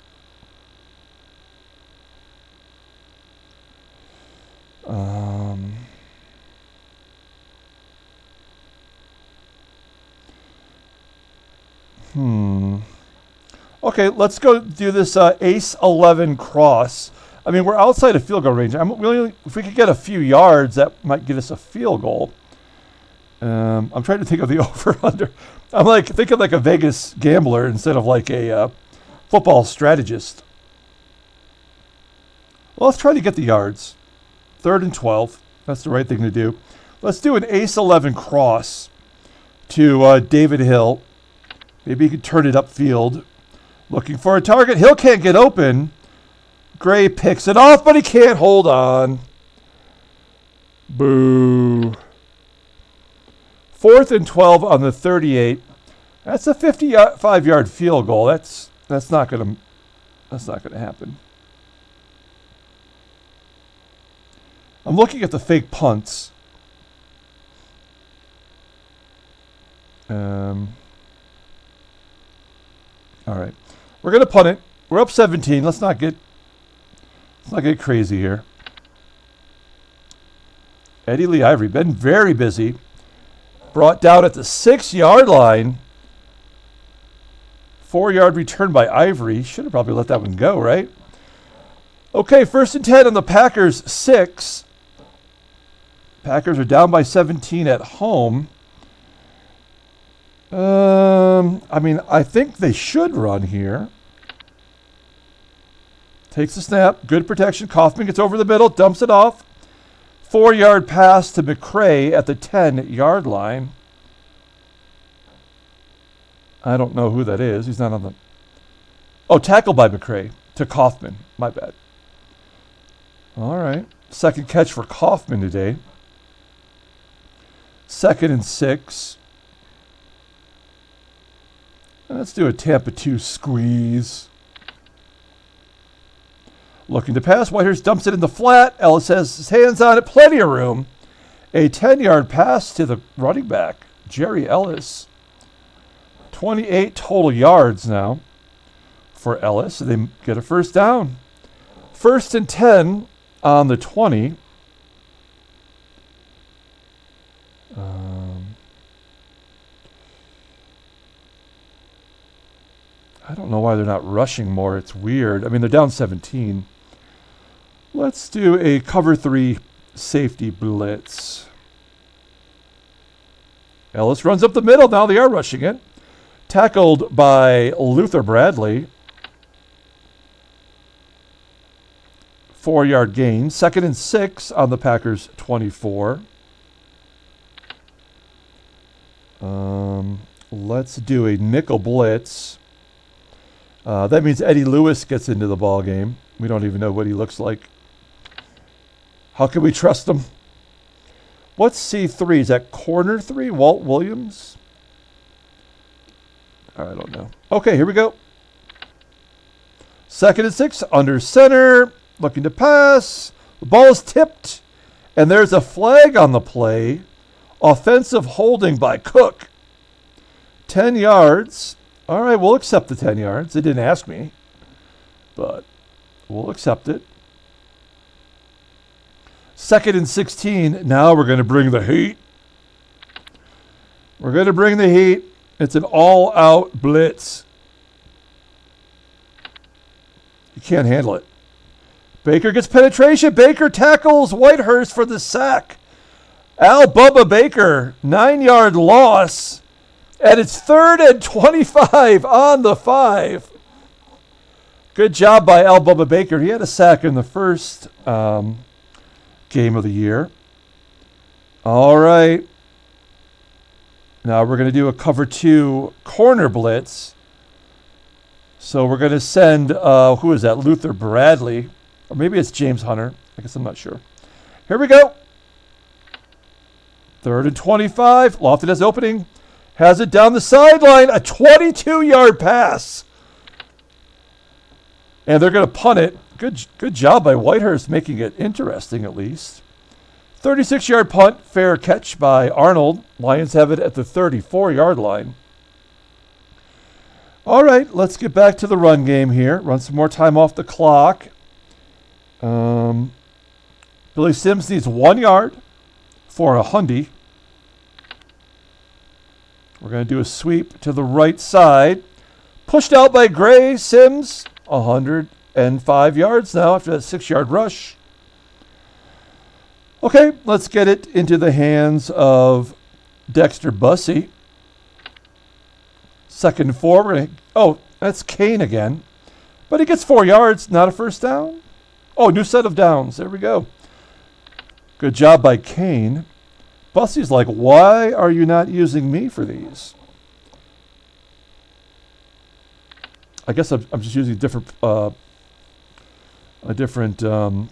Okay, let's go do this ace 11 cross. I mean, we're outside of field goal range. If we could get a few yards, that might get us a field goal. I'm trying to think of the over-under. I'm thinking like a Vegas gambler instead of like a football strategist. Well, let's try to get the yards. 3rd and 12. That's the right thing to do. Let's do an ace 11 cross to David Hill. Maybe he could turn it upfield. Looking for a target. Hill can't get open. Gray picks it off, but he can't hold on. Boo. 4th and 12 on the 38. That's a 55-yard field goal. That's not gonna happen. I'm looking at the fake punts. All right. We're going to punt it. We're up 17. Let's not get crazy here. Eddie Lee Ivory, been very busy. Brought down at the 6-yard line. 4-yard return by Ivory. Should have probably let that one go, right? Okay, 1st and 10 on the Packers 6. Packers are down by 17 at home. I mean, I think they should run here. Takes the snap. Good protection. Kaufman gets over the middle. Dumps it off. 4-yard pass to McCray at the 10-yard line. I don't know who that is. He's not on the... Oh, tackle by McCray to Kaufman. My bad. All right. Second catch for Kaufman today. 2nd and 6. Let's do a Tampa 2 squeeze. Looking to pass. Whitehurst dumps it in the flat. Ellis has his hands on it. Plenty of room. A 10-yard pass to the running back, Jerry Ellis. 28 total yards now for Ellis. They get a first down. 1st and 10 on the 20. I don't know why they're not rushing more. It's weird. I mean, they're down 17. Let's do a cover 3 safety blitz. Ellis runs up the middle. Now they are rushing it. Tackled by Luther Bradley. 4-yard gain. 2nd and 6 on the Packers 24. Let's do a nickel blitz. That means Eddie Lewis gets into the ball game. We don't even know what he looks like. How can we trust him? What's C3? Is that corner 3? Walt Williams? I don't know. Okay, here we go. 2nd and 6, under center. Looking to pass. The ball is tipped. And there's a flag on the play. Offensive holding by Cook. 10 yards. All right, we'll accept the 10 yards. They didn't ask me, but we'll accept it. 2nd and 16. Now we're going to bring the heat. We're going to bring the heat. It's an all-out blitz. You can't handle it. Baker gets penetration. Baker tackles Whitehurst for the sack. Al Bubba Baker, 9-yard loss. And it's 3rd and 25 on the 5. Good job by Al Bubba Baker. He had a sack in the first game of the year. All right. Now we're going to do a cover 2 corner blitz. So we're going to send, who is that? Luther Bradley. Or maybe it's James Hunter. I guess I'm not sure. Here we go. 3rd and 25. Lofton has opening. Has it down the sideline. A 22-yard pass. And they're going to punt it. Good job by Whitehurst making it interesting at least. 36-yard punt. Fair catch by Arnold. Lions have it at the 34-yard line. All right, let's get back to the run game here. Run some more time off the clock. Billy Sims needs 1 yard for a hundy. We're going to do a sweep to the right side. Pushed out by Gray. Sims, 105 yards now after that 6-yard rush. Okay, let's get it into the hands of Dexter Bussey. 2nd and 4. Oh, that's Kane again. But he gets 4 yards, not a first down. Oh, new set of downs. There we go. Good job by Kane. Bussey's like, why are you not using me for these? I guess I'm just using a different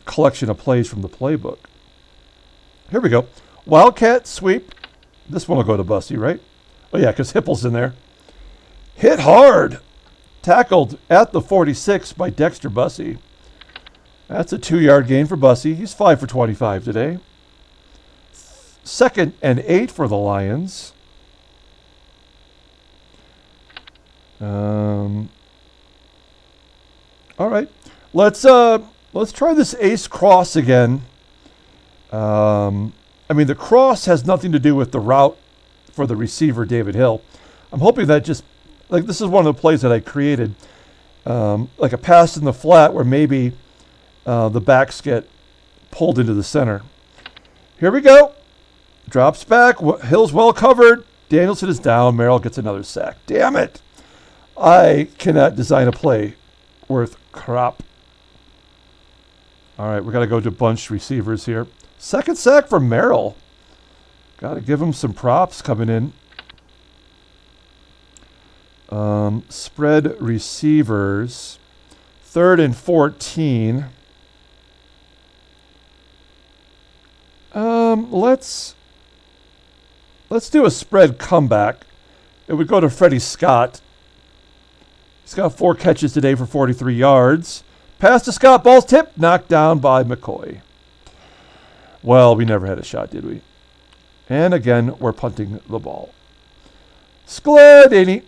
collection of plays from the playbook. Here we go. Wildcat sweep. This one will go to Bussey, right? Oh, yeah, because Hipple's in there. Hit hard. Tackled at the 46 by Dexter Bussey. That's a 2-yard gain for Bussy. He's 5 for 25 today. 2nd and 8 for the Lions. All right, let's try this ace cross again. I mean, the cross has nothing to do with the route for the receiver, David Hill. I'm hoping that just, like, this is one of the plays that I created, like a pass in the flat where maybe the backs get pulled into the center. Here we go. Drops back. Hill's well covered. Danielson is down. Merrill gets another sack. Damn it. I cannot design a play worth crap. All right, we got to go to bunch receivers here. 2nd sack for Merrill. Got to give him some props coming in. Spread receivers. 3rd and 14. Let's do a spread comeback. It would go to Freddie Scott. He's got 4 catches today for 43 yards. Pass to Scott, ball's tipped, knocked down by McCoy. Well, we never had a shot, did we? And again, we're punting the ball. Skladini.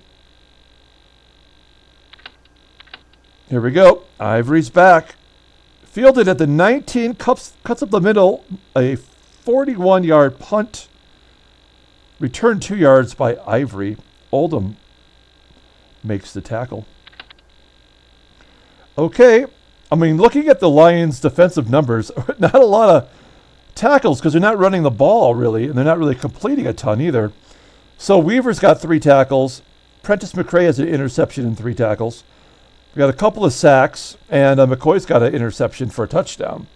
Here we go. Ivory's back. Fielded at the 19, cuts up the middle, a 41-yard punt. Returned 2 yards by Ivory. Oldham makes the tackle. Okay, I mean, looking at the Lions' defensive numbers, not a lot of tackles because they're not running the ball really, and they're not really completing a ton either. So Weaver's got 3 tackles. Prentice McRae has an interception and 3 tackles. We got a couple of sacks, and McCoy's got an interception for a touchdown,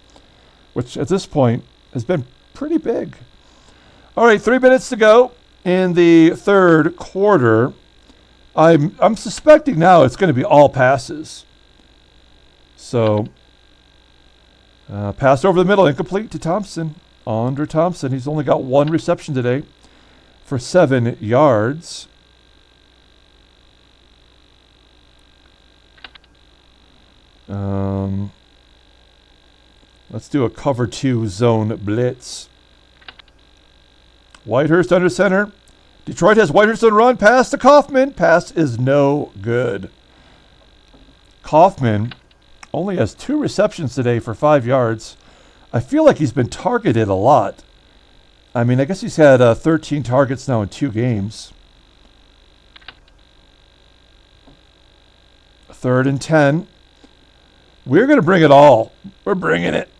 which at this point has been pretty big. All right, 3 minutes to go in the 3rd quarter. I'm suspecting now it's going to be all passes. So, pass over the middle, incomplete to Thompson. Andre Thompson, he's only got 1 reception today for 7 yards. Let's do a cover 2 zone blitz. Whitehurst under center. Detroit has Whitehurst on run. Pass to Kaufman. Pass is no good. Kaufman only has 2 receptions today for 5 yards. I feel like he's been targeted a lot. I mean, I guess he's had 13 targets now in 2 games. 3rd and 10. We're going to bring it all. We're bringing it.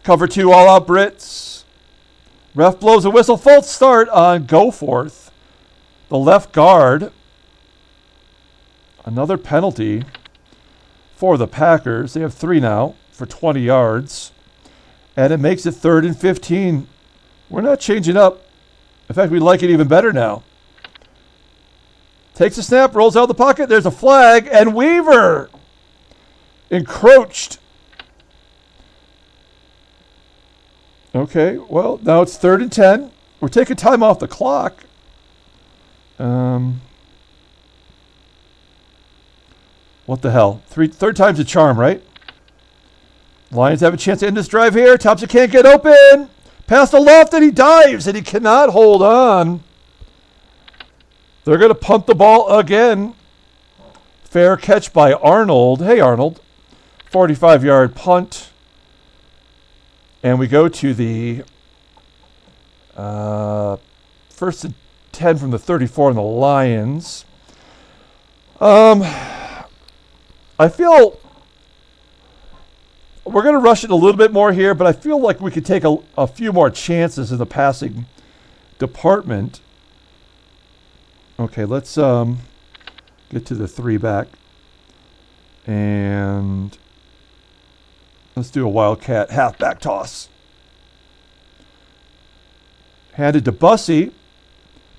Cover 2 all-out Brits. Ref blows a whistle. False start on Goforth. The left guard. Another penalty for the Packers. They have 3 now for 20 yards. And it makes it 3rd and 15. We're not changing up. In fact, we like it even better now. Takes a snap, rolls out of the pocket. There's a flag, and Weaver encroached. Okay, well, now it's 3rd and 10. We're taking time off the clock. What the hell? Third time's a charm, right? Lions have a chance to end this drive here. Thompson can't get open. Past the left, and he dives, and he cannot hold on. They're going to punt the ball again. Fair catch by Arnold. Hey, Arnold. 45-yard punt. And we go to the 1st and 10 from the 34 on the Lions. I feel we're going to rush it a little bit more here, but I feel like we could take a few more chances in the passing department. Okay, let's get to the 3 back. And let's do a Wildcat halfback toss. Handed to Bussy.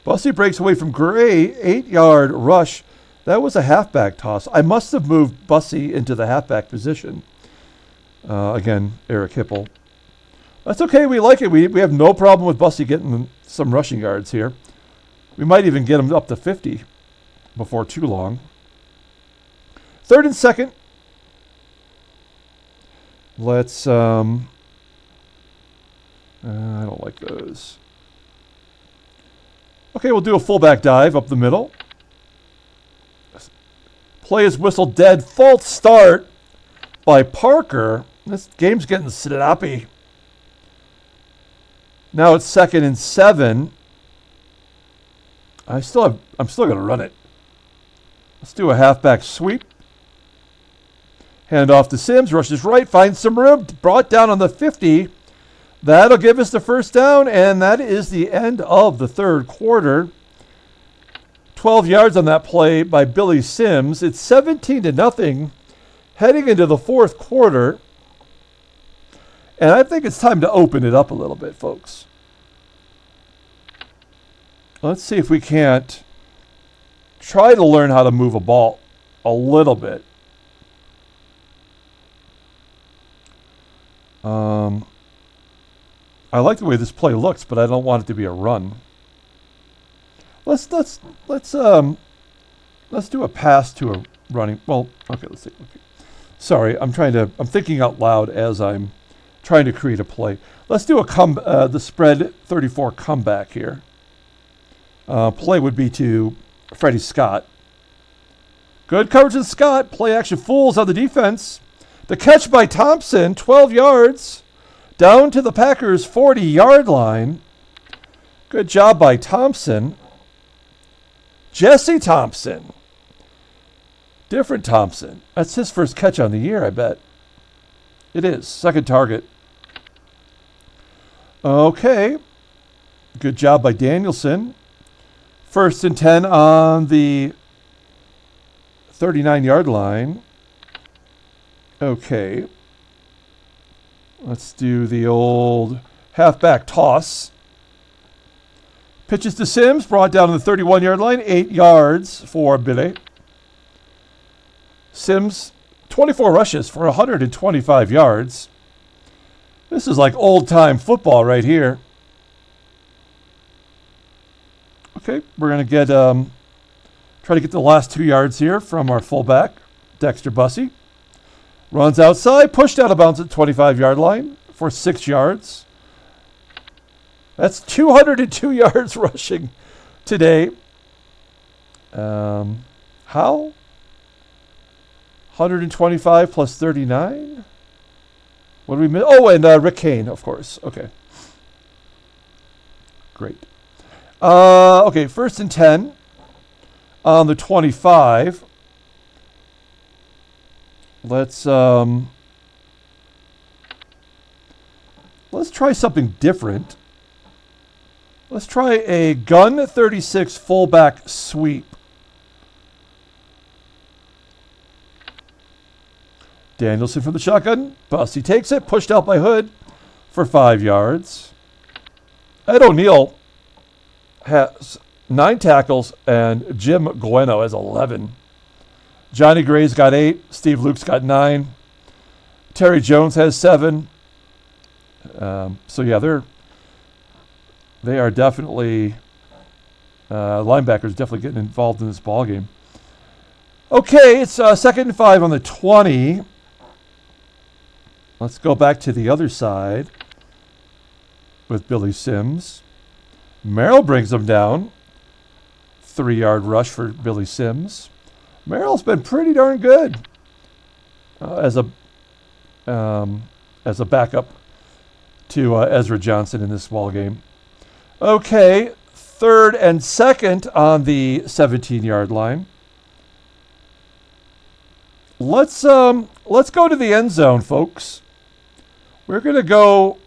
Bussy breaks away from Gray. 8-yard rush. That was a halfback toss. I must have moved Bussy into the halfback position. Again, Eric Hipple. That's okay. We like it. We have no problem with Bussy getting some rushing yards here. We might even get him up to 50 before too long. 3rd and 2. Let's, I don't like those. Okay, we'll do a fullback dive up the middle. Play is whistled dead. False start by Parker. This game's getting sloppy. Now it's 2nd and 7. I'm still going to run it. Let's do a halfback sweep. Hand off to Sims. Rushes right. Finds some room. Brought down on the 50. That'll give us the first down, and that is the end of the third quarter. 12 yards on that play by Billy Sims. It's 17-0 heading into the fourth quarter. And I think it's time to open it up a little bit, folks. Let's see if we can't try to learn how to move a ball a little bit. I like the way this play looks, but I don't want it to be a run. Let's do a pass to a running. Well, okay, let's see. Okay. Sorry, I'm thinking out loud as I'm trying to create a play. Let's do the spread 34 comeback here. Play would be to Freddie Scott. Good coverage of Scott. Play action fools on the defense. The catch by Thompson, 12 yards, down to the Packers' 40-yard line. Good job by Thompson. Jesse Thompson. Different Thompson. That's his first catch on the year, I bet. It is. Second target. Okay. Good job by Danielson. 1st and 10 on the 39-yard line. Okay. Let's do the old halfback toss. Pitches to Sims, brought down to the 31-yard line, 8 yards for Billy. Sims, 24 rushes for 125 yards. This is like old-time football right here. Okay, we're going to get try to get the last 2 yards here from our fullback, Dexter Bussey. Runs outside, pushed out of bounds at the 25-yard line for 6 yards. That's 202 yards rushing today. How? 125 plus 39? What do we miss? Oh, and Rick Kane, of course. Okay. Great. Okay, 1st and 10 on the 25. Let's try something different. Let's try a gun 36 fullback sweep. Danielson from the shotgun. Bussey takes it, pushed out by Hood for 5 yards. Ed O'Neill has 9 tackles, and Jim Gueno has 11. Johnny Gray's got 8. Steve Luke's got 9. Terry Jones has 7. So yeah, they are definitely linebackers definitely getting involved in this ball game. Okay, it's 2nd and 5 on the 20. Let's go back to the other side with Billy Sims. Merrill brings them down. 3-yard rush for Billy Sims. Merrill's been pretty darn good as a backup to Ezra Johnson in this ball game. Okay, 3rd and 2nd on the 17-yard line. Let's go to the end zone, folks. We're gonna go.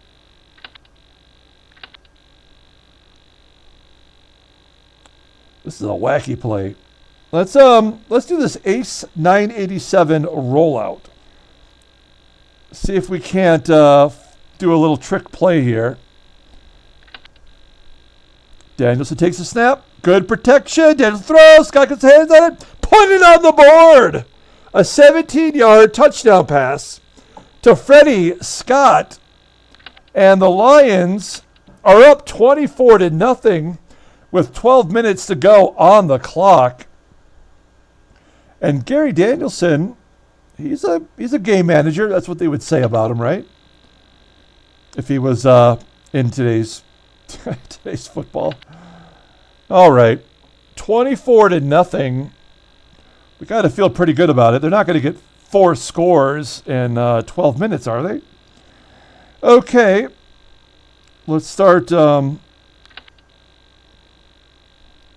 This is a wacky play. Let's do this Ace 987 rollout. See if we can't do a little trick play here. Danielson takes a snap. Good protection. Danielson throws. Scott gets his hands on it. Put it on the board. A 17-yard touchdown pass to Freddie Scott. And the Lions are up 24-0 with 12 minutes to go on the clock. And Gary Danielson He's a game manager. That's what they would say about him, right? If he was in today's football. All right, 24-0. We got to feel pretty good about it. They're not going to get 4 scores in 12 minutes, are they? Okay, let's start. Let's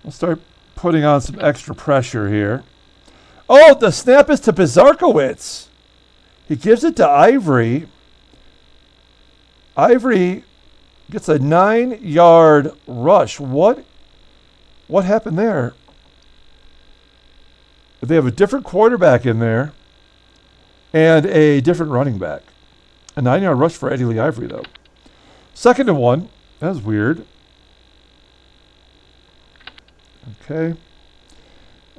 start putting on some extra pressure here. Oh, the snap is to Bizarkowitz. He gives it to Ivory. Ivory gets a 9-yard rush. What happened there? They have a different quarterback in there and a different running back. A 9-yard rush for Eddie Lee Ivory, though. 2nd and 1. That's weird. Okay.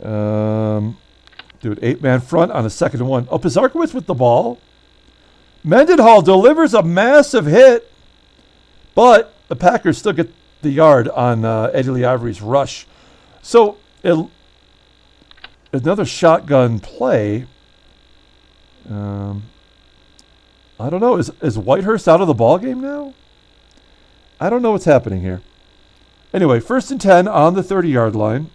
Do an 8-man front on a 2nd and 1. Oh, Bizarkowitz with the ball. Mendenhall delivers a massive hit, but the Packers still get the yard on Eddie Lee Ivory's rush. So another shotgun play. I don't know. Is Whitehurst out of the ball game now? I don't know what's happening here. Anyway, 1st and 10 on the 30-yard line.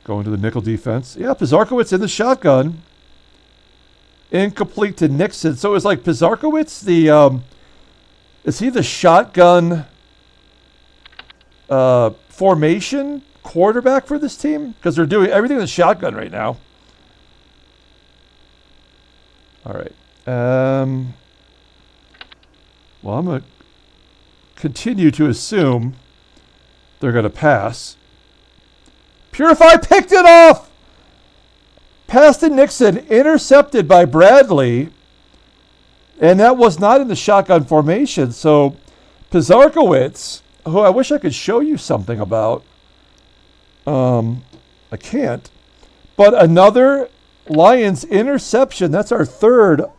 Going to the nickel defense. Yeah, Bizarkowitz in the shotgun. Incomplete to Nixon. So it was like Bizarkowitz, is he the shotgun formation quarterback for this team? Because they're doing everything in the shotgun right now. All right. Well, I'm going to continue to assume they're going to pass. Purify picked it off. Pass to Nixon, intercepted by Bradley. And that was not in the shotgun formation. So Bizarkowitz, who I wish I could show you something about. I can't. But another Lions interception. That's our 3rd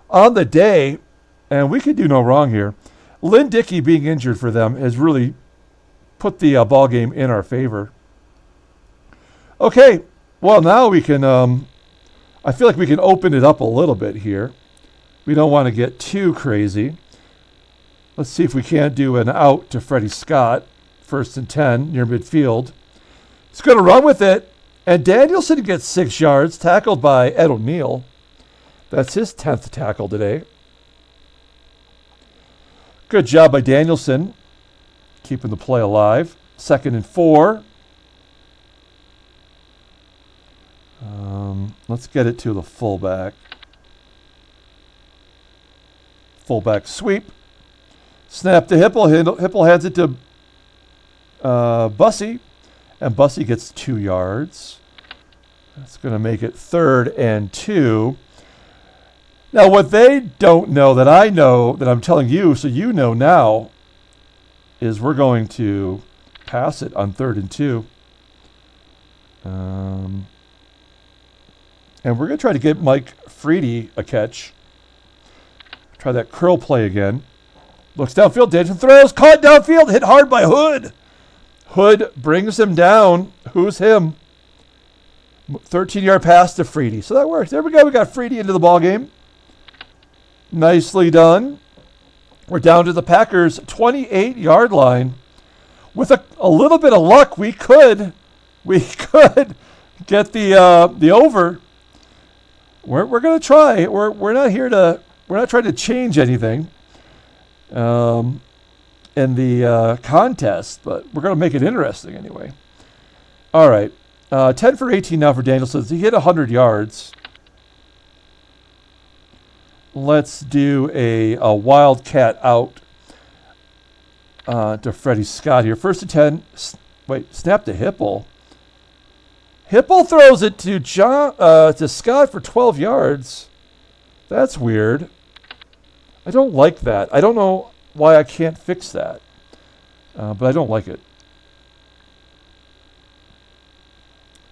on the day. And we could do no wrong here. Lynn Dickey being injured for them has really put the ball game in our favor. Okay, well, now we can, I feel like we can open it up a little bit here. We don't want to get too crazy. Let's see if we can't do an out to Freddie Scott, 1st and 10 near midfield. He's going to run with it, and Danielson gets 6 yards, tackled by Ed O'Neill. That's his 10th tackle today. Good job by Danielson, keeping the play alive. 2nd and 4. Let's get it to the fullback. Fullback sweep. Snap to Hipple. Hipple hands it to Bussey. And Bussey gets 2 yards. That's going to make it 3rd and 2. Now, what they don't know that I know, that I'm telling you, so you know now, is we're going to pass it on 3rd and 2. And we're going to try to get Mike Freddie a catch. Try that curl play again. Looks downfield. Danielson throws. Caught downfield. Hit hard by Hood. Hood brings him down. Who's him? 13-yard pass to Freddie. So that works. There we go. We got Freddie into the ball game. Nicely done. We're down to the Packers' 28-yard line. With a little bit of luck, we could get the over. We're going to try. We're not trying to change anything in the contest, but we're going to make it interesting anyway. All right. 10 for 18 now for Danielson. He hit 100 yards. Let's do a wildcat out to Freddie Scott here. 1st and 10. Snap to Hipple. Hipple throws it to Scott for 12 yards. That's weird. I don't like that. I don't know why I can't fix that, but I don't like it.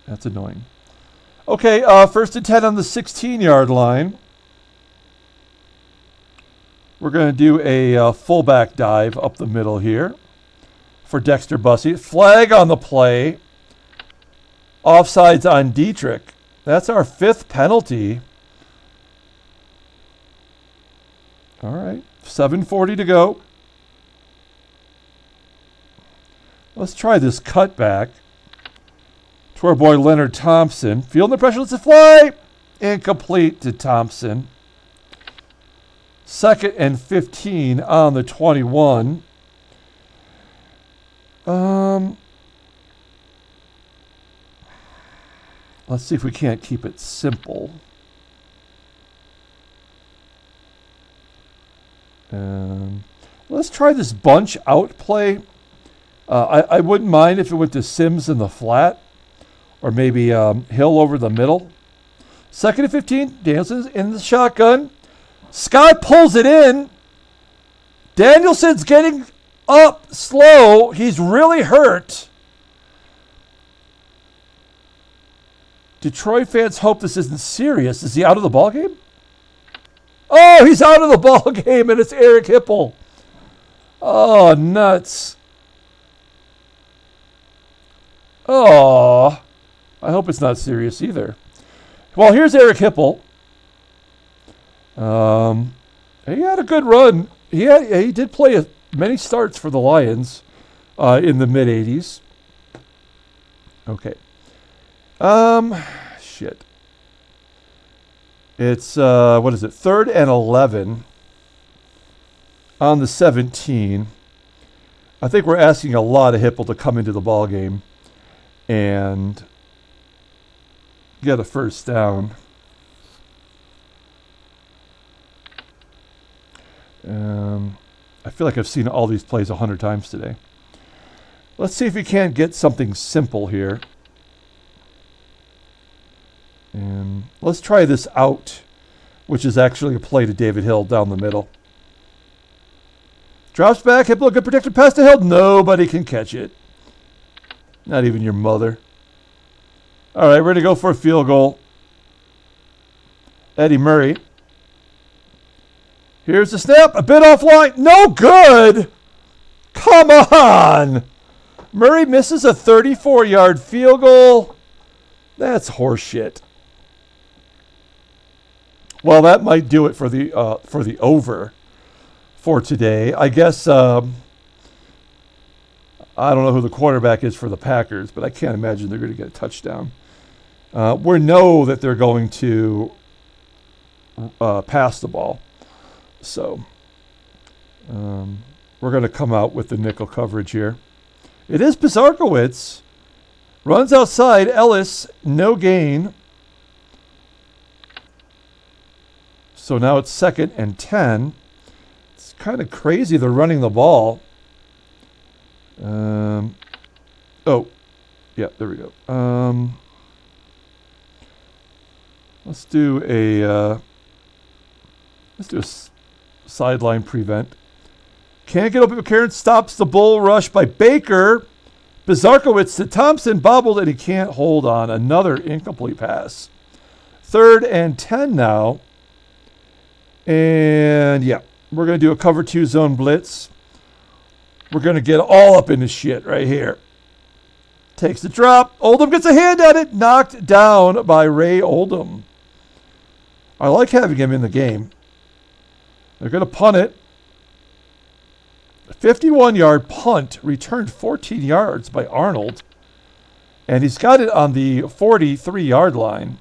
That's annoying. Okay, 1st and 10 on the 16-yard line. We're going to do a fullback dive up the middle here for Dexter Bussey. Flag on the play. Offsides on Dietrich. That's our 5th penalty. All right, 7:40 to go. Let's try this cutback to our boy Leonard Thompson. Feeling the pressure, lets it fly. Incomplete to Thompson. 2nd and 15 on the 21. Let's see if we can't keep it simple. Let's try this bunch out play. I wouldn't mind if it went to Sims in the flat, or maybe Hill over the middle. 2nd and 15, Danielson's in the shotgun. Scott pulls it in. Danielson's getting up slow. He's really hurt. Detroit fans hope this isn't serious. Is he out of the ballgame? Oh, he's out of the ballgame, and it's Eric Hipple. Oh, nuts. Oh, I hope it's not serious either. Well, here's Eric Hipple. He had a good run. He did play many starts for the Lions in the mid-'80s. Okay. Shit. It's, what is it? 3rd and 11 on the 17. I think we're asking a lot of Hipple to come into the ball game and get a first down. I feel like I've seen all these plays 100 times today. Let's see if we can't get something simple here. And let's try this out, which is actually a play to David Hill down the middle. Drops back, Hipple, good protected pass to Hill. Nobody can catch it. Not even your mother. All right, we're going to go for a field goal. Eddie Murray. Here's the snap, a bit offline. No good. Come on. Murray misses a 34-yard field goal. That's horseshit. Well, that might do it for the over for today. I guess I don't know who the quarterback is for the Packers, but I can't imagine they're going to get a touchdown. We know that they're going to pass the ball. So we're going to come out with the nickel coverage here. It is Bizarkowitz. Runs outside. Ellis, no gain. So now it's 2nd and 10. It's kind of crazy they're running the ball. Oh, yeah, there we go. Let's do a sideline prevent. Can't get open. McCarron stops the bull rush by Baker. Bizarkowitz to Thompson, bobbled, and he can't hold on. Another incomplete pass. 3rd and 10 now. And yeah, we're going to do a cover 2 zone blitz. We're going to get all up in the shit right here. Takes the drop. Oldham gets a hand at it. Knocked down by Ray Oldham. I like having him in the game. They're going to punt it. 51-yard punt, returned 14 yards by Arnold. And he's got it on the 43-yard line.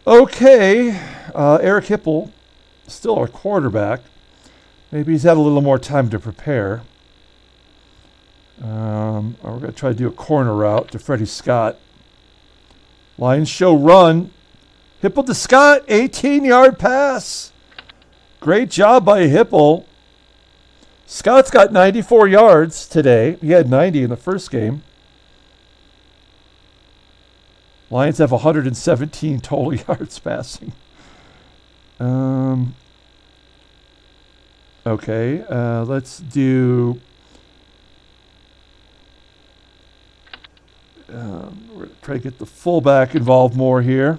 Okay, Eric Hipple, still our quarterback. Maybe he's had a little more time to prepare. We're going to try to do a corner route to Freddie Scott. Lions show run. Hipple to Scott, 18-yard pass. Great job by Hipple. Scott's got 94 yards today. He had 90 in the first game. Lions have 117 total yards passing. Okay, let's do... we're going to try to get the fullback involved more here.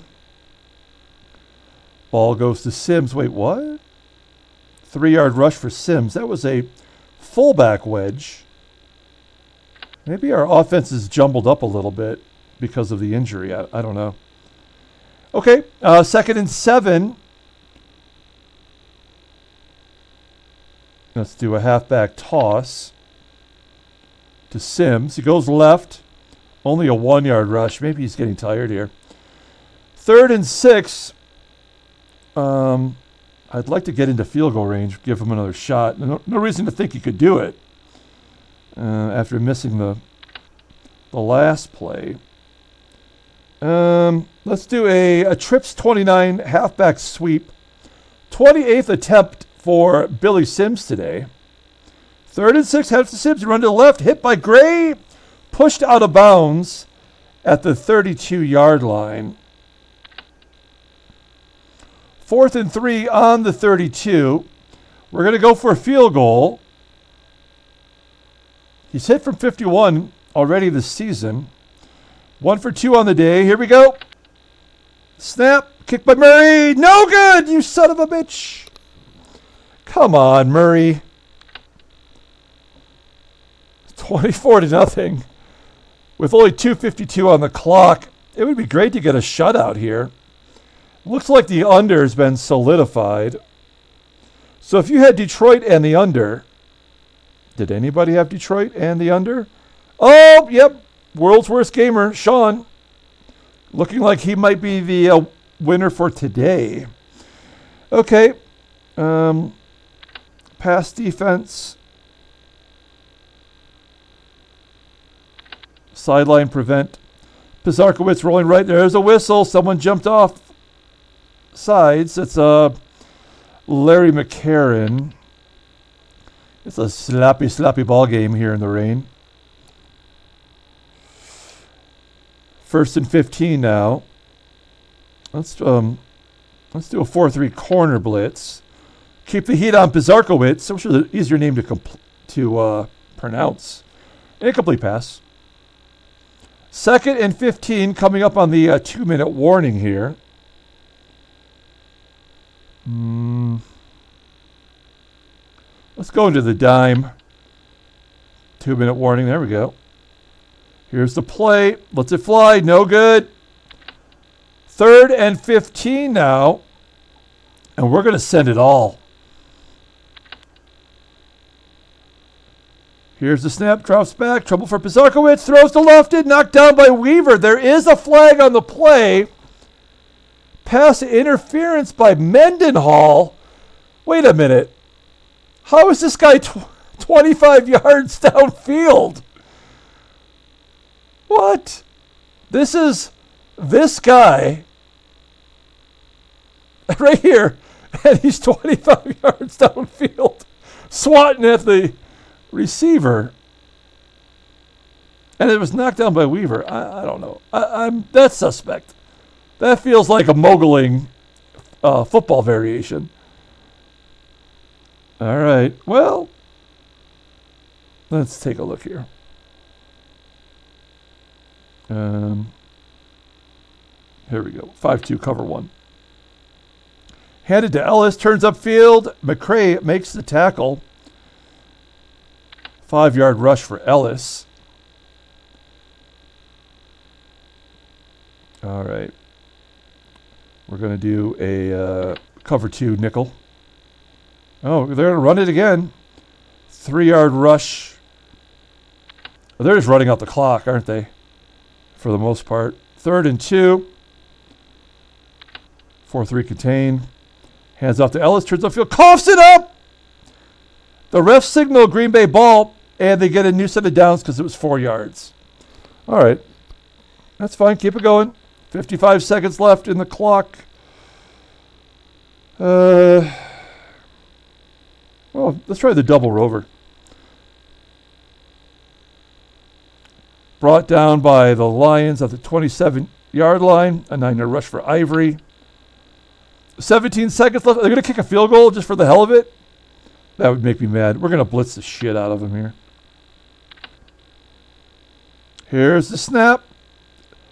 Ball goes to Sims. Wait, what? 3-yard rush for Sims. That was a fullback wedge. Maybe our offense is jumbled up a little bit because of the injury. I don't know. Okay, 2nd and 7. Let's do a halfback toss to Sims. He goes left. Only a 1-yard rush. Maybe he's getting tired here. 3rd and 6. I'd like to get into field goal range, give him another shot. No reason to think he could do it after missing the last play. Let's do a trips 29 halfback sweep. 28th attempt for Billy Sims today. 3rd and 6, head to Sims, run to the left, hit by Gray, pushed out of bounds at the 32-yard line. 4th and 3 on the 32. We're going to go for a field goal. He's hit from 51 already this season. 1 for 2 on the day. Here we go. Snap. Kick by Murray. No good, you son of a bitch. Come on, Murray. 24-0. With only 2:52 on the clock. It would be great to get a shutout here. Looks like the under has been solidified. So if you had Detroit and the under, did anybody have Detroit and the under? Oh, yep. World's worst gamer, Sean. Looking like he might be the winner for today. Okay. Pass defense. Sideline prevent. Pizarkowicz rolling right. There's a whistle. Someone jumped off sides. It's Larry McCarron. It's a sloppy ball game here in the rain. 1st and 15 now. Let's do a 4-3 corner blitz. Keep the heat on Pizarkowicz. I'm sure the easier name to pronounce. Incomplete pass. 2nd and 15 coming up on the 2-minute warning here. Let's go into the dime. 2-minute warning. There we go. Here's the play. Lets it fly. No good. 3rd and 15 now. And we're going to send it all. Here's the snap. Drops back. Trouble for Pizarkowicz. Throws to lofted. Knocked down by Weaver. There is a flag on the play. Pass interference by Mendenhall. Wait a minute. How is this guy 25 yards downfield? What? This is this guy right here, and he's 25 yards downfield, swatting at the receiver. And it was knocked down by Weaver. I don't know. That's suspect. That feels like a moguling football variation. All right. Well, let's take a look here. Here we go. 5-2 cover 1. Handed to Ellis. Turns upfield. McCray makes the tackle. 5-yard rush for Ellis. All right. We're going to do a cover 2 nickel. Oh, they're going to run it again. 3-yard rush. They're just running out the clock, aren't they? For the most part. 3rd and 2. 4-3 contain. Hands off to Ellis. Turns upfield. Coughs it up! The refs signal Green Bay ball, and they get a new set of downs because it was 4 yards. All right. That's fine. Keep it going. 55 seconds left in the clock. Well, let's try the double rover. Brought down by the Lions at the 27-yard line. A 9-yard rush for Ivory. 17 seconds left. They're going to kick a field goal just for the hell of it. That would make me mad. We're going to blitz the shit out of them here. Here's the snap.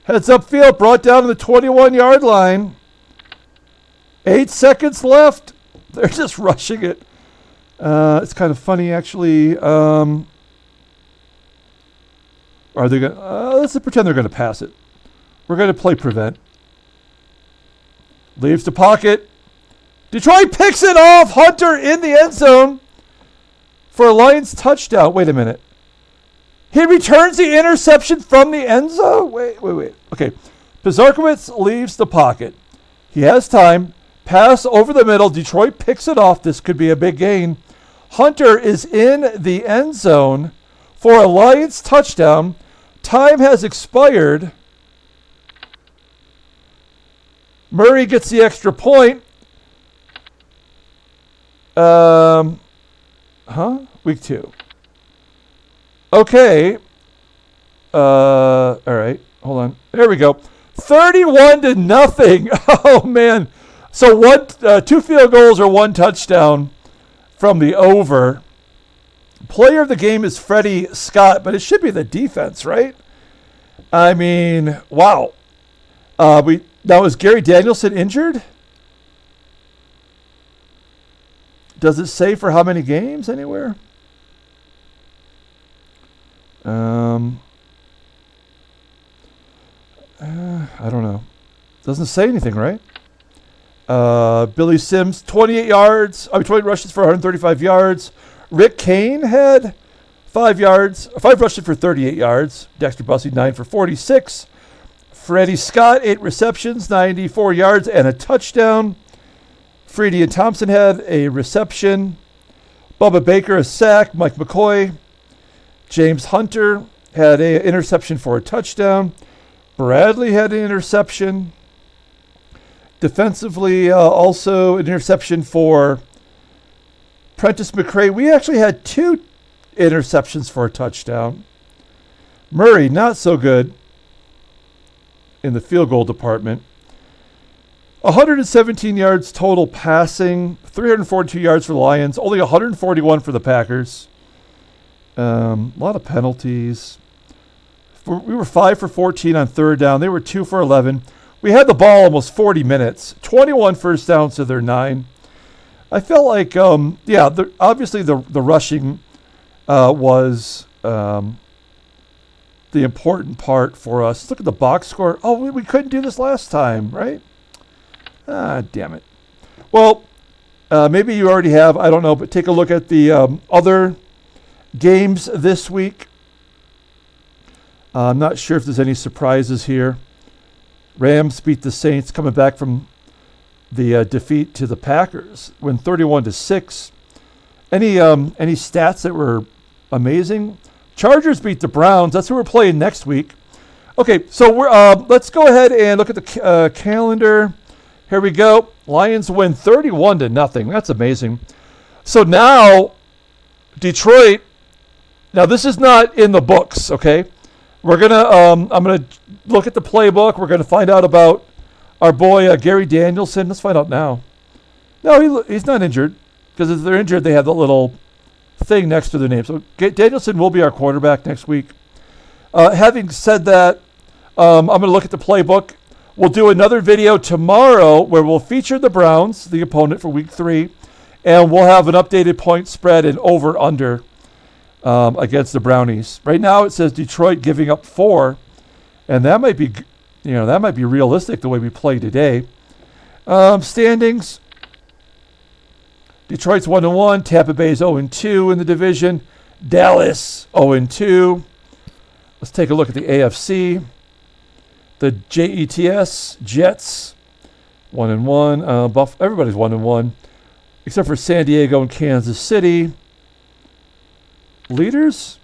Heads upfield. Brought down to the 21-yard line. 8 seconds left. They're just rushing it. It's kind of funny, actually. Are they going to... let's pretend they're going to pass it. We're going to play prevent. Leaves the pocket. Detroit picks it off. Hunter in the end zone for a Lions touchdown. Wait a minute. He returns the interception from the end zone? Wait. Okay. Pizarkowicz leaves the pocket. He has time. Pass over the middle. Detroit picks it off. This could be a big gain. Hunter is in the end zone for a Lions touchdown. Time has expired. Murray gets the extra point. Week 2. Okay. All right. Hold on. There we go. 31-0. Oh man. So 2 field goals or 1 touchdown from the over. Player of the game is Freddie Scott, but it should be the defense, right? I mean, wow. Now is Gary Danielson injured? Does it say for how many games anywhere? I don't know. Doesn't say anything, right? Billy Sims, 28 rushes for 135 yards. Rick Kane had 5 rushes for 38 yards. Dexter Bussey, 9 for 46. Freddie Scott, 8 receptions, 94 yards, and a touchdown. Freddie and Thompson had a reception. Bubba Baker, a sack. Mike McCoy. James Hunter had an interception for a touchdown. Bradley had an interception. Defensively, also an interception for Prentice McCray. We actually had 2 interceptions for a touchdown. Murray, not so good in the field goal department. 117 yards total passing, 342 yards for the Lions, only 141 for the Packers. A lot of penalties. We were 5 for 14 on third down. They were 2 for 11. We had the ball almost 40 minutes. 21 first downs to their 9. I felt like, obviously the rushing was the important part for us. Look at the box score. Oh, we couldn't do this last time, right? Damn it. Well, maybe you already have. I don't know, but take a look at the other games this week. I'm not sure if there's any surprises here. Rams beat the Saints, coming back from the defeat to the Packers, win 31-6. Any stats that were amazing? Chargers beat the Browns. That's who we're playing next week. Okay, so let's go ahead and look at the calendar. Here we go. Lions win 31-0. That's amazing. So now, Detroit. Now this is not in the books. Okay, we're gonna. I'm gonna look at the playbook. We're gonna find out about our boy Gary Danielson. Let's find out now. No, he's not injured, because if they're injured, they have the little thing next to their name. So Danielson will be our quarterback next week. Having said that, I'm going to look at the playbook. We'll do another video tomorrow where we'll feature the Browns, the opponent for week 3, and we'll have an updated point spread and over-under against the Brownies. Right now it says Detroit giving up 4, and that might be, realistic the way we play today. Standings. Detroit's 1-1. Tampa Bay's 0-2 in the division. Dallas 0-2. Let's take a look at the AFC. The JETS, Jets, 1-1. Everybody's 1-1, except for San Diego and Kansas City. Leaders?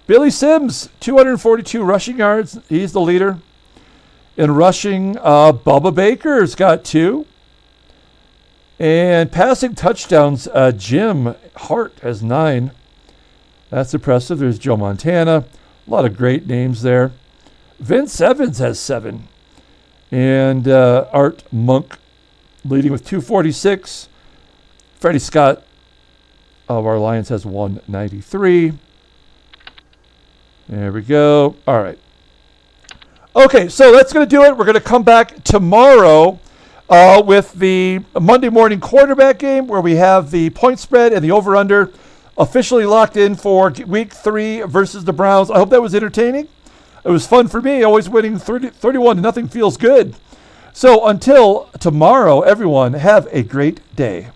Billy Sims, 242 rushing yards. He's the leader. In rushing, Bubba Baker's got 2. And passing touchdowns, Jim Hart has 9. That's impressive. There's Joe Montana. A lot of great names there. Vince Evans has 7. And Art Monk leading with 246. Freddie Scott of our Lions has 193. There we go. All right. Okay, so that's going to do it. We're going to come back tomorrow with the Monday morning quarterback game, where we have the point spread and the over-under officially locked in for week 3 versus the Browns. I hope that was entertaining. It was fun for me. Always winning 31-0 feels good. So until tomorrow, everyone, have a great day.